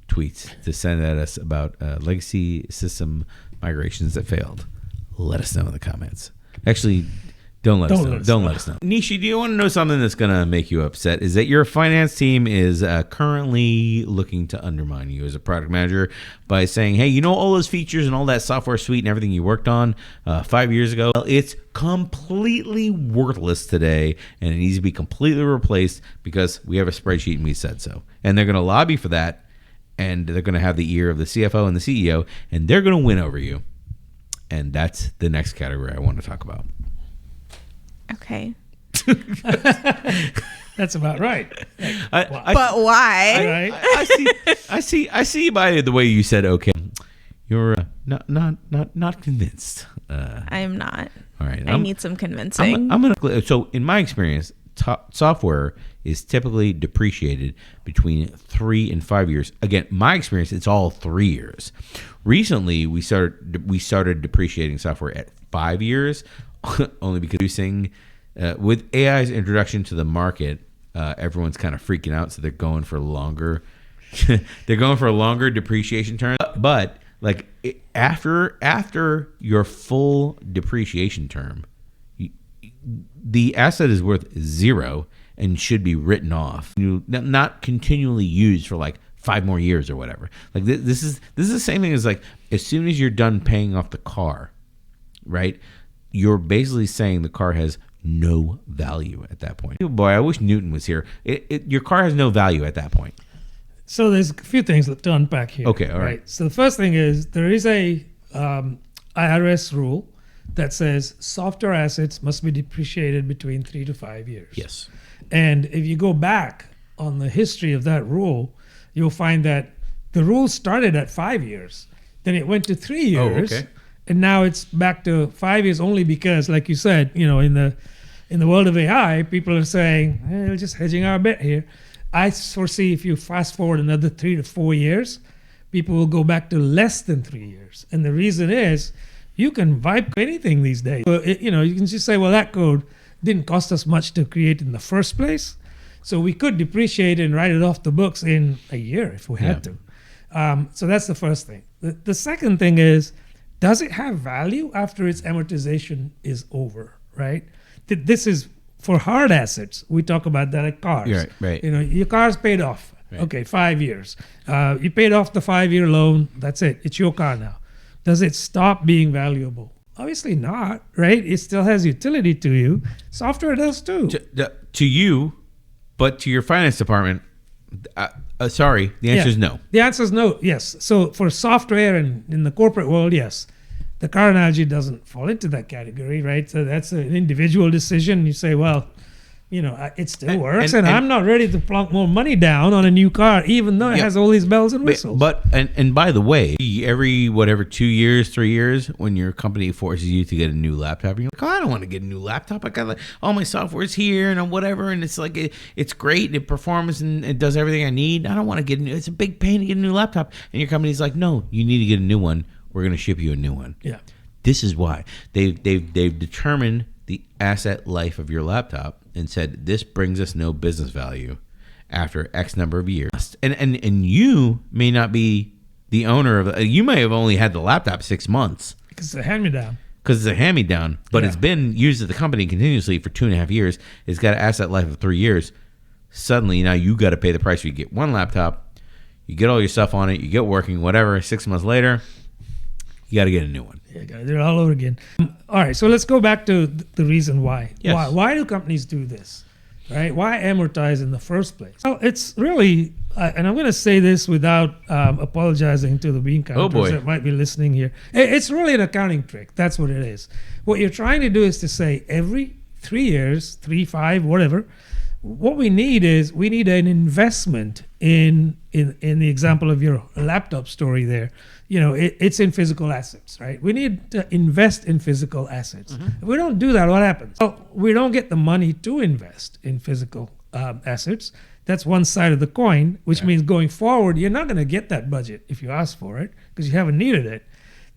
tweets to send at us about legacy system migrations that failed, let us know in the comments. Actually, don't let us know. Nisha, do you want to know something that's going to make you upset? Is that your finance team is currently looking to undermine you as a product manager by saying, hey, all those features and all that software suite and everything you worked on 5 years ago, well, it's completely worthless today and it needs to be completely replaced because we have a spreadsheet and we said so. And they're going to lobby for that, and they're going to have the ear of the CFO and the CEO, and they're going to win over you. And that's the next category I want to talk about. Okay. That's about right. But why? I see by the way you said okay. You're not convinced. I am not. All right. I need some convincing. So in my experience, software is typically depreciated between 3 and 5 years. Again, my experience, it's all 3 years. Recently, we started depreciating software at 5 years, only because with AI's introduction to the market, everyone's kind of freaking out, so they're going for longer. They're going for a longer depreciation term. But like after your full depreciation term, the asset is worth 0 and should be written off. Not continually used for like 5 more years or whatever. Like this is the same thing as like as soon as you're done paying off the car, right? You're basically saying the car has no value at that point. Boy, I wish Newton was here. Your car has no value at that point. So there's a few things to unpack here. Okay, all right. So the first thing is there is a IRS rule that says software assets must be depreciated between 3 to 5 years. Yes. And if you go back on the history of that rule, you'll find that the rule started at 5 years. Then it went to 3 years. Oh, okay. And now it's back to 5 years only because, like you said, in the world of AI, people are saying, we're just hedging our bet here. I foresee if you fast forward another 3 to 4 years, people will go back to less than 3 years. And the reason is you can vibe anything these days. So you can just say, well, that code didn't cost us much to create in the first place. So we could depreciate it and write it off the books in a year if we had to. So that's the first thing. The second thing is, does it have value after its amortization is over, right? This is for hard assets. We talk about that like cars. Right. Your car's paid off. Right. Okay, 5 years. You paid off the 5-year loan. That's it. It's your car now. Does it stop being valuable? Obviously not, right? It still has utility to you. Software does too. To you, but to your finance department, sorry, the answer is no. The answer is no, yes. So for software and in the corporate world, yes. The car analogy doesn't fall into that category, right? So that's an individual decision. You say, well, it still works, and I'm not ready to plunk more money down on a new car, even though it has all these bells and whistles. But by the way, every 2 years, 3 years, when your company forces you to get a new laptop, you're like, I don't want to get a new laptop. I got all my software's here and whatever, and it's like it's great, it performs and it does everything I need. I don't want to get a new. It's a big pain to get a new laptop, and your company's like, no, you need to get a new one. We're going to ship you a new one. Yeah. This is why they've determined the asset life of your laptop and said this brings us no business value after X number of years. And you may not be the owner of you may have only had the laptop 6 months. Because it's a hand-me-down. Because it's a hand-me-down, but it's been used at the company continuously for 2.5 years. It's got an asset life of 3 years. Suddenly now you got to pay the price. You get one laptop, you get all your stuff on it, you get working, whatever. 6 months later, you got to get a new one. Yeah, got to do it all over again. All right, so let's go back to the reason why. Yes. Why do companies do this? Right? Why amortize in the first place? Well, it's really, and I'm going to say this without apologizing to the bean counters that might be listening here. It's really an accounting trick. That's what it is. What you're trying to do is to say every 3 years, 3, 5, whatever, what we need an investment in the example of your laptop story there. It's in physical assets, right? We need to invest in physical assets. Mm-hmm. If we don't do that, what happens? Well, we don't get the money to invest in physical assets. That's one side of the coin, which means going forward, you're not going to get that budget if you ask for it because you haven't needed it.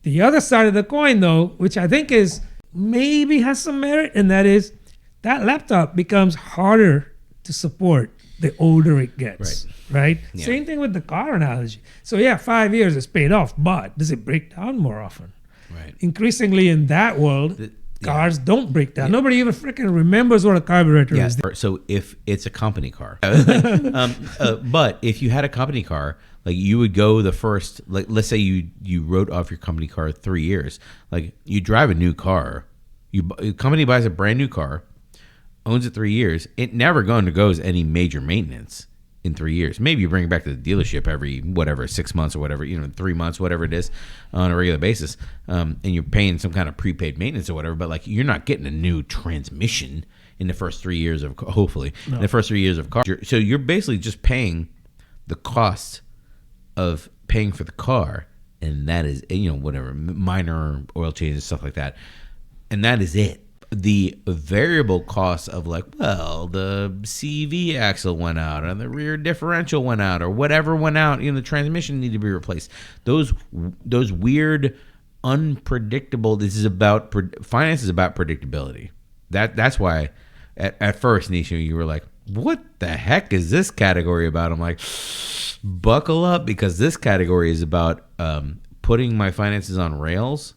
The other side of the coin, though, which I think is maybe has some merit, and that is that laptop becomes harder to support the older it gets, right? Yeah. Same thing with the car analogy. So 5 years is paid off, but does it break down more often? Right. Increasingly in that world, cars don't break down. Nobody even freaking remembers what a carburetor is. So if it's a company car, but if you had a company car, like you would go the first, like let's say you wrote off your company car 3 years, like you drive a new car, a company buys a brand new car, owns it 3 years, it never undergoes any major maintenance in 3 years. Maybe you bring it back to the dealership every 6 months or whatever, 3 months, whatever it is, on a regular basis, and you're paying some kind of prepaid maintenance or whatever. But like you're not getting a new transmission in the first 3 years of hopefully in the first 3 years of car. So you're basically just paying the cost of paying for the car, and that is whatever minor oil changes, stuff like that, and that is it. The variable costs of the CV axle went out or the rear differential went out or whatever went out, the transmission needed to be replaced. Those weird, unpredictable. This is about finance is about predictability. That's why at first, Nisha, you were like, "What the heck is this category about?" I'm like, "Buckle up, because this category is about putting my finances on rails."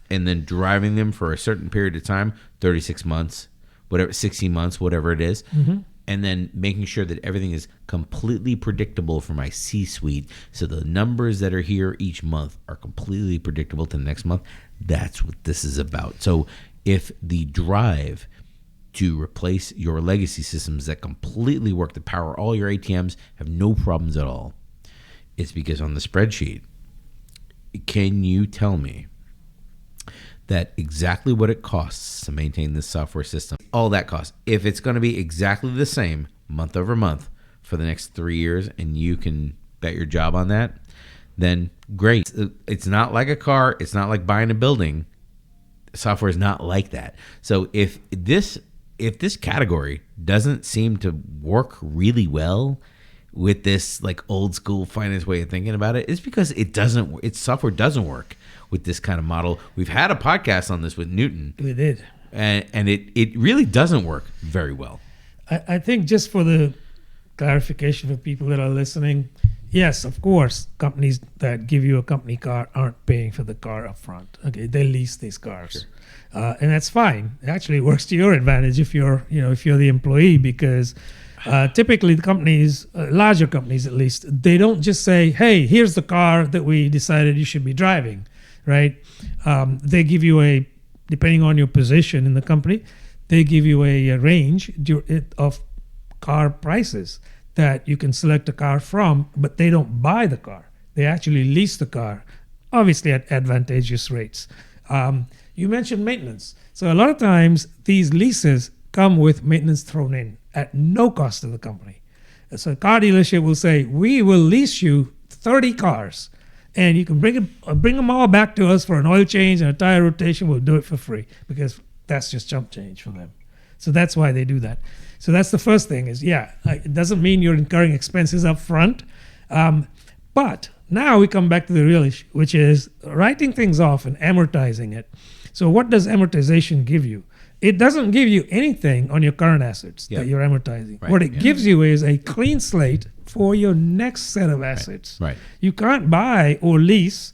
And then driving them for a certain period of time, 36 months, whatever, 16 months, whatever it is, and then making sure that everything is completely predictable for my C-suite, so the numbers that are here each month are completely predictable to the next month. That's what this is about. So if the drive to replace your legacy systems that completely work to power all your ATMs, have no problems at all, it's because on the spreadsheet, can you tell me that exactly what it costs to maintain this software system, all that costs, if it's going to be exactly the same month over month for the next 3 years, and you can bet your job on that, then great. It's not like a car. It's not like buying a building. Software is not like that. So if this category doesn't seem to work really well with this like old school finance way of thinking about it, it's because its software doesn't work with this kind of model. We've had a podcast on this with Newton. We did. And it really doesn't work very well. I think just for the clarification for people that are listening, yes, of course, companies that give you a company car aren't paying for the car up front. Okay, they lease these cars. Sure. And that's fine. It actually works to your advantage if you're the employee, because typically the companies, larger companies at least, they don't just say, hey, here's the car that we decided you should be driving, right? They give you depending on your position in the company, they give you a range of car prices that you can select a car from, but they don't buy the car. They actually lease the car, obviously at advantageous rates. You mentioned maintenance. So a lot of times these leases come with maintenance thrown in at no cost to the company. So a car dealership will say, we will lease you 30 cars, and you can bring them all back to us for an oil change and a tire rotation. We'll do it for free, because that's just chump change for them. So that's why they do that. So that's the first thing is, it doesn't mean you're incurring expenses up front. But now we come back to the real issue, which is writing things off and amortizing it. So what does amortization give you? It doesn't give you anything on your current assets that you're amortizing. Right. What it gives you is a clean slate for your next set of assets. Right. You can't buy or lease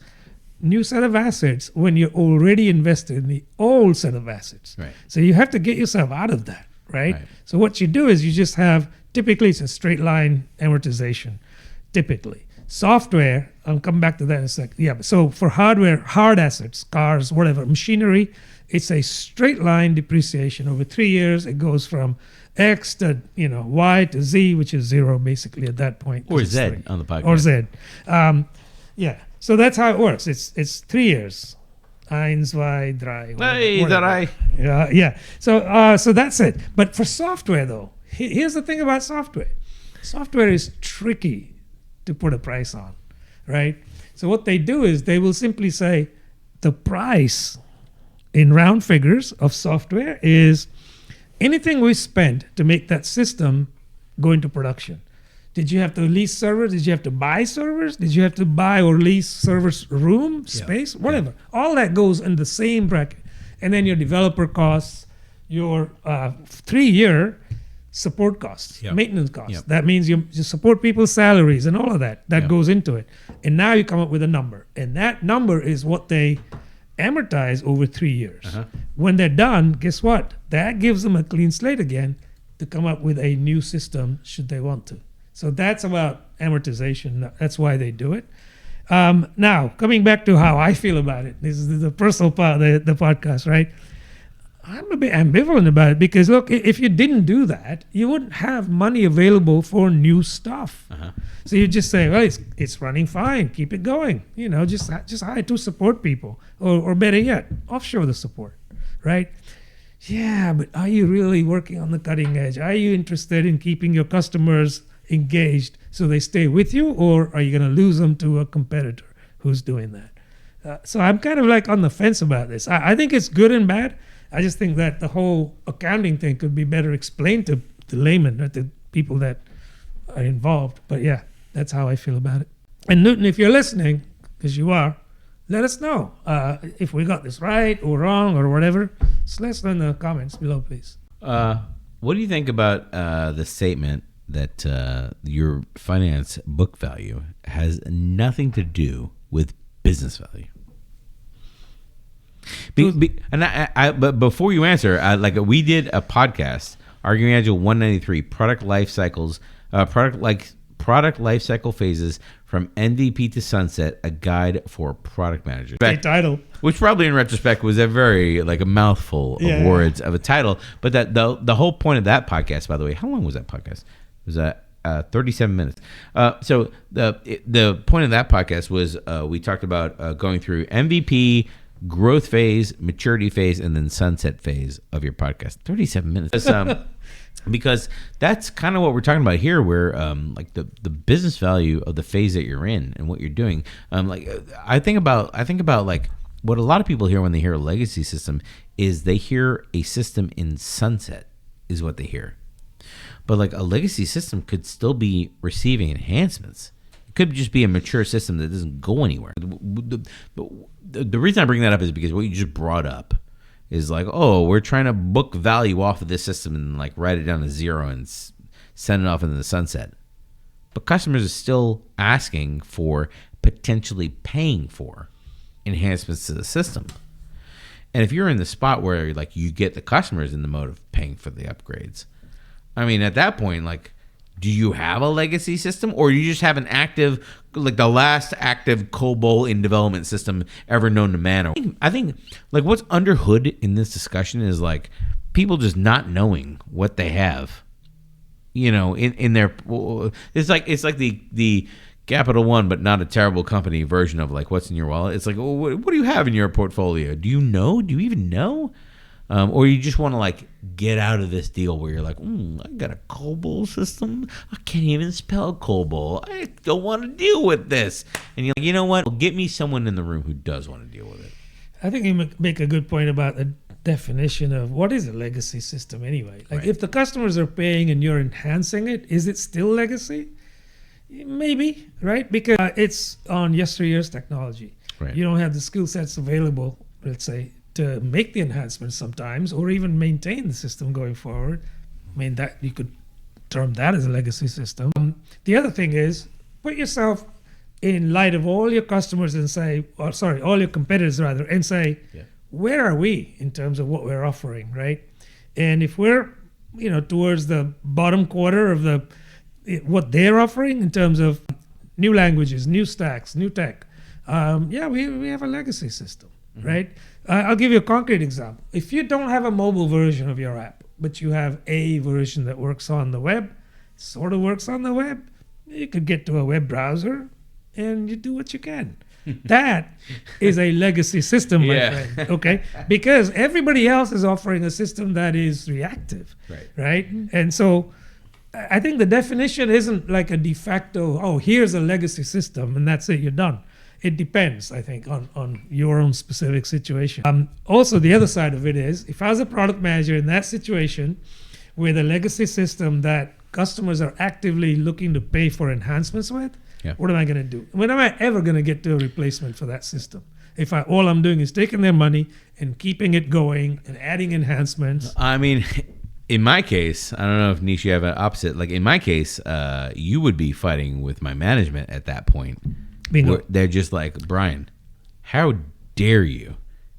new set of assets when you're already invested in the old set of assets. Right. So you have to get yourself out of that, right? So what you do is you just have, typically it's a straight line amortization, typically. Software, I'll come back to that in a sec. Yeah, so for hardware, hard assets, cars, whatever, machinery, it's a straight line depreciation over 3 years. It goes from X to Y to Z, which is 0 basically at that point. Or Z on the podcast. Or Z. So that's how it works. It's 3 years. 1, 2, 3. Hey, drei. Yeah. So that's it. But for software though, here's the thing about software. Software is tricky to put a price on, right? So what they do is they will simply say the price in round figures of software is anything we spent to make that system go into production. Did you have to lease servers? Did you have to buy servers? Did you have to buy or lease servers room, space, whatever? All that goes in the same bracket. And then your developer costs, your 3-year support costs, maintenance costs. That means you support people's salaries and all of that. That goes into it. And now you come up with a number. And that number is what they amortize over 3 years. When they're done, guess what? That gives them a clean slate again to come up with a new system should they want to. So that's about amortization. That's why they do it. Now, coming back to how I feel about it. This is the personal part of the podcast, right? I'm a bit ambivalent about it because, look, if you didn't do that, you wouldn't have money available for new stuff. So you just say, well, it's running fine. Keep it going. Just hire 2 support people. Or better yet, offshore the support, right? Yeah, but are you really working on the cutting edge? Are you interested in keeping your customers engaged so they stay with you, or are you going to lose them to a competitor who's doing that? So I'm kind of like on the fence about this. I think it's good and bad. I just think that the whole accounting thing could be better explained to the layman, or the people that are involved. But yeah, that's how I feel about it. And Newton, if you're listening, because you are, let us know if we got this right or wrong or whatever. So let us know in the comments below, please. What do you think about the statement that your finance book value has nothing to do with business value? But before you answer, we did a podcast Arguing Agile 193, product life cycles, product life cycle phases from MVP to sunset, a guide for product managers. Great title. Which probably in retrospect was a very a mouthful of words of a title. But that the whole point of that podcast, by the way, how long was that podcast? It was 37 minutes. So the point of that podcast was we talked about going through MVP, growth phase, maturity phase, and then sunset phase of your podcast. 37 minutes. Because that's kind of what we're talking about here, where the business value of the phase that you're in and what you're doing. I think about what a lot of people hear when they hear a legacy system is they hear a system in sunset is what they hear. But a legacy system could still be receiving enhancements. It could just be a mature system that doesn't go anywhere. The reason I bring that up is because what you just brought up is we're trying to book value off of this system and write it down to zero and send it off into the sunset. But customers are still asking for, potentially paying for enhancements to the system. And if you're in the spot where you get the customers in the mode of paying for the upgrades, I mean, at that point, do you have a legacy system, or you just have an active, the last active COBOL in development system ever known to man? I think what's under hood in this discussion is people just not knowing what they have, in their. It's like the Capital One, but not a terrible company version of what's in your wallet. It's what do you have in your portfolio? Do you know? Do you even know? Or you just want to get out of this deal where you're I got a COBOL system. I can't even spell COBOL. I don't want to deal with this. And you're you know what? Well, get me someone in the room who does want to deal with it. I think you make a good point about the definition of what is a legacy system anyway. Right. If the customers are paying and you're enhancing it, is it still legacy? Maybe, right? Because it's on yesteryear's technology. Right. You don't have the skill sets available, let's say, to make the enhancements sometimes, or even maintain the system going forward. I mean, that you could term that as a legacy system. The other thing is, put yourself in light of all your customers and say, all your competitors rather, and say, where are we in terms of what we're offering, right? And if we're, towards the bottom quarter of what they're offering in terms of new languages, new stacks, new tech, we have a legacy system, right? I'll give you a concrete example. If you don't have a mobile version of your app, but you have a version that works on the web, sort of works on the web, you could get to a web browser and you do what you can. That is a legacy system, my friend. Okay? Because everybody else is offering a system that is reactive. Right? And so I think the definition isn't a de facto, here's a legacy system and that's it, you're done. It depends, I think, on your own specific situation. Also, the other side of it is, if I was a product manager in that situation with a legacy system that customers are actively looking to pay for enhancements with, what am I going to do? When am I ever going to get to a replacement for that system? If all I'm doing is taking their money and keeping it going and adding enhancements. I mean, in my case, I don't know if Nisha, you have an opposite. In my case, you would be fighting with my management at that point. They're just Brian, how dare you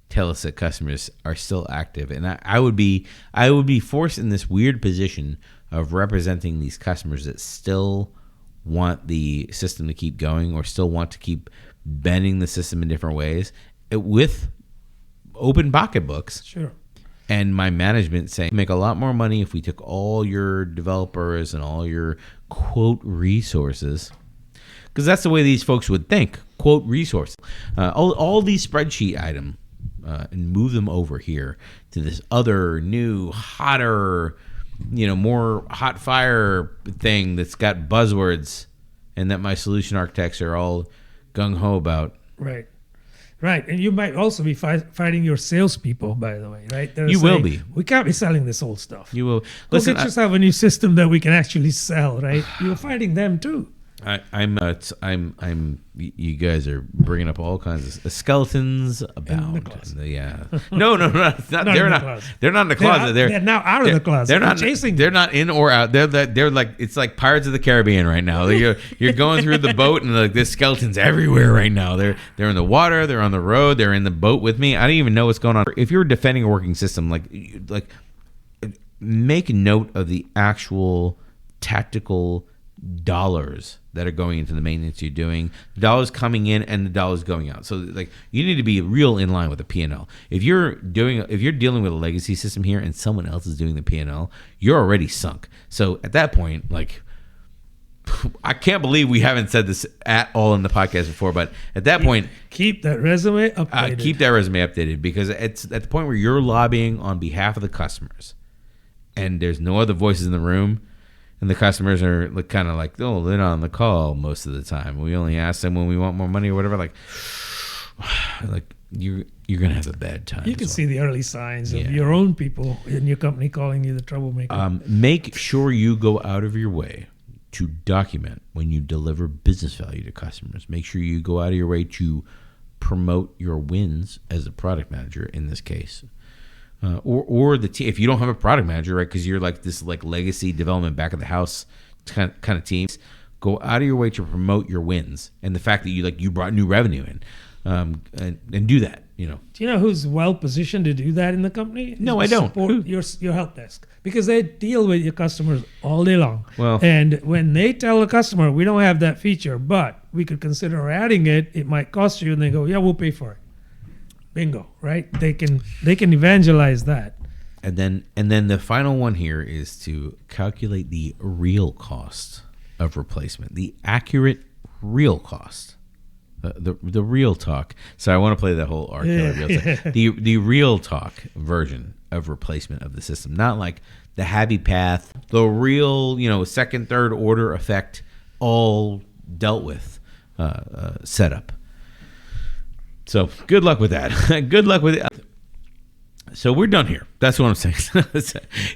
tell us that customers are still active? And I would be forced in this weird position of representing these customers that still want the system to keep going or still want to keep bending the system in different ways with open pocketbooks. Sure. And my management saying, make a lot more money if we took all your developers and all your quote resources. Because that's the way these folks would think, quote, resource. All these spreadsheet items and move them over here to this other new, hotter, more hot fire thing that's got buzzwords and that my solution architects are all gung-ho about. Right. And you might also be fighting your salespeople, by the way, right? You will be. We can't be selling this old stuff. You will. Listen, get yourself a new system that we can actually sell, right? You're fighting them too. You guys are bringing up all kinds of skeletons abound. Yeah. No, not. They're not. They're not in the closet. They're now out of the closet. They're not chasing. They're not in or out. They're like, it's like Pirates of the Caribbean right now. You're going through the boat and there's skeletons everywhere right now. They're in the water. They're on the road. They're in the boat with me. I don't even know what's going on. If you're defending a working system, make note of the actual tactical dollars that are going into the maintenance you're doing, the dollars coming in and the dollars going out. So like you need to be real in line with the P&L. If you're dealing with a legacy system here and someone else is doing the P&L, you're already sunk. So at that point, like, I can't believe we haven't said this at all in the podcast before, but at that point, keep that resume updated. Keep that resume updated, because it's at the point where you're lobbying on behalf of the customers and there's no other voices in the room. And the customers are kind of like, oh, they're not on the call most of the time. We only ask them when we want more money or whatever. Like you're gonna have a bad time. You can see the early signs of your own people in your company calling you the troublemaker. Make sure you go out of your way to document when you deliver business value to customers. Make sure you go out of your way to promote your wins as a product manager in this case. Or the team, if you don't have a product manager, right? Because you're like this like legacy development back of the house kind of teams. Go out of your way to promote your wins and the fact that you brought new revenue in, and do that. You know. Do you know who's well positioned to do that in the company? No, I don't. Support your help desk, because they deal with your customers all day long. Well, and when they tell the customer we don't have that feature, but we could consider adding it, it might cost you, and they go, yeah, we'll pay for it. Bingo, right? They can evangelize that. And then the final one here is to calculate the real cost of replacement, the accurate real cost, the real talk. So I want to play that whole arc. The real talk version of replacement of the system, not like the happy path, the real second, third order effect, all dealt with setup. So good luck with that. Good luck with it. So we're done here. That's what I'm saying.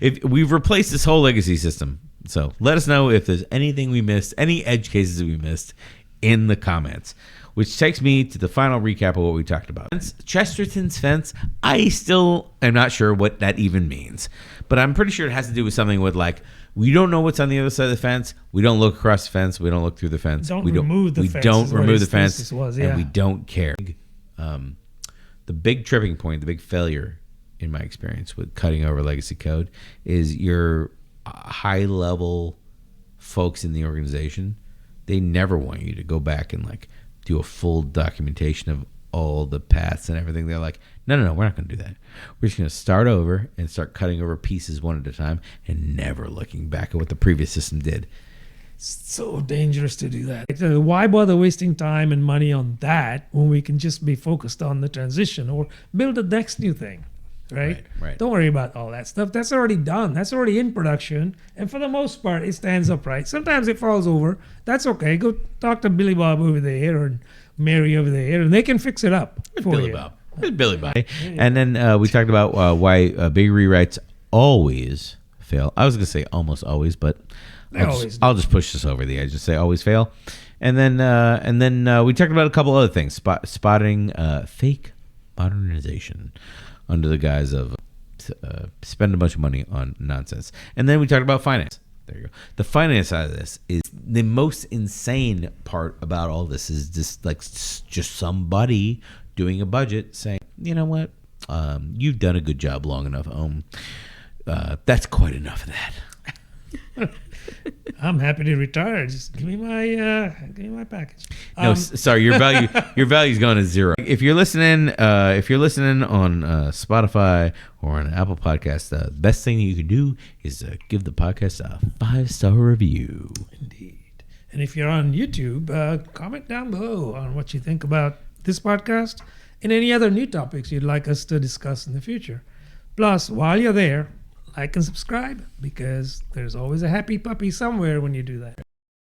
If we've replaced this whole legacy system. So let us know if there's anything we missed, any edge cases we missed in the comments. Which takes me to the final recap of what we talked about. Chesterton's fence, I still am not sure what that even means. But I'm pretty sure it has to do with something with like, we don't know what's on the other side of the fence. We don't look across the fence. We don't look through the fence. We don't remove the fence. And we don't care. The big tripping point, the big failure in my experience with cutting over legacy code is your high level folks in the organization. They never want you to go back and like do a full documentation of all the paths and everything. They're like, no, we're not going to do that. We're just going to start over and start cutting over pieces one at a time and never looking back at what the previous system did. So dangerous to do that. Why bother wasting time and money on that when we can just be focused on the transition or build the next new thing, right? Don't worry about all that stuff. That's already done. That's already in production. And for the most part, it stands upright. Sometimes it falls over. That's okay. Go talk to Billy Bob over there or Mary over there, and they can fix it up for Billy you. Bob. It's Billy Bob. And then we talked about why big rewrites always fail. I was going to say almost always, but I'll just push this over the edge and say always fail. And then we talked about a couple other things, spotting fake modernization under the guise of spend a bunch of money on nonsense. And then we talked about finance. There you go. The finance side of this is the most insane part about all this is just somebody doing a budget saying, you know what, you've done a good job long enough. That's quite enough of that. I'm happy to retire. Just give me my package. No, sorry, your value's gone to zero. If you're listening on Spotify or on Apple Podcasts, the best thing you can do is give the podcast a 5-star review. Indeed. And if you're on YouTube, comment down below on what you think about this podcast and any other new topics you'd like us to discuss in the future. Plus, while you're there, like and subscribe, because there's always a happy puppy somewhere when you do that.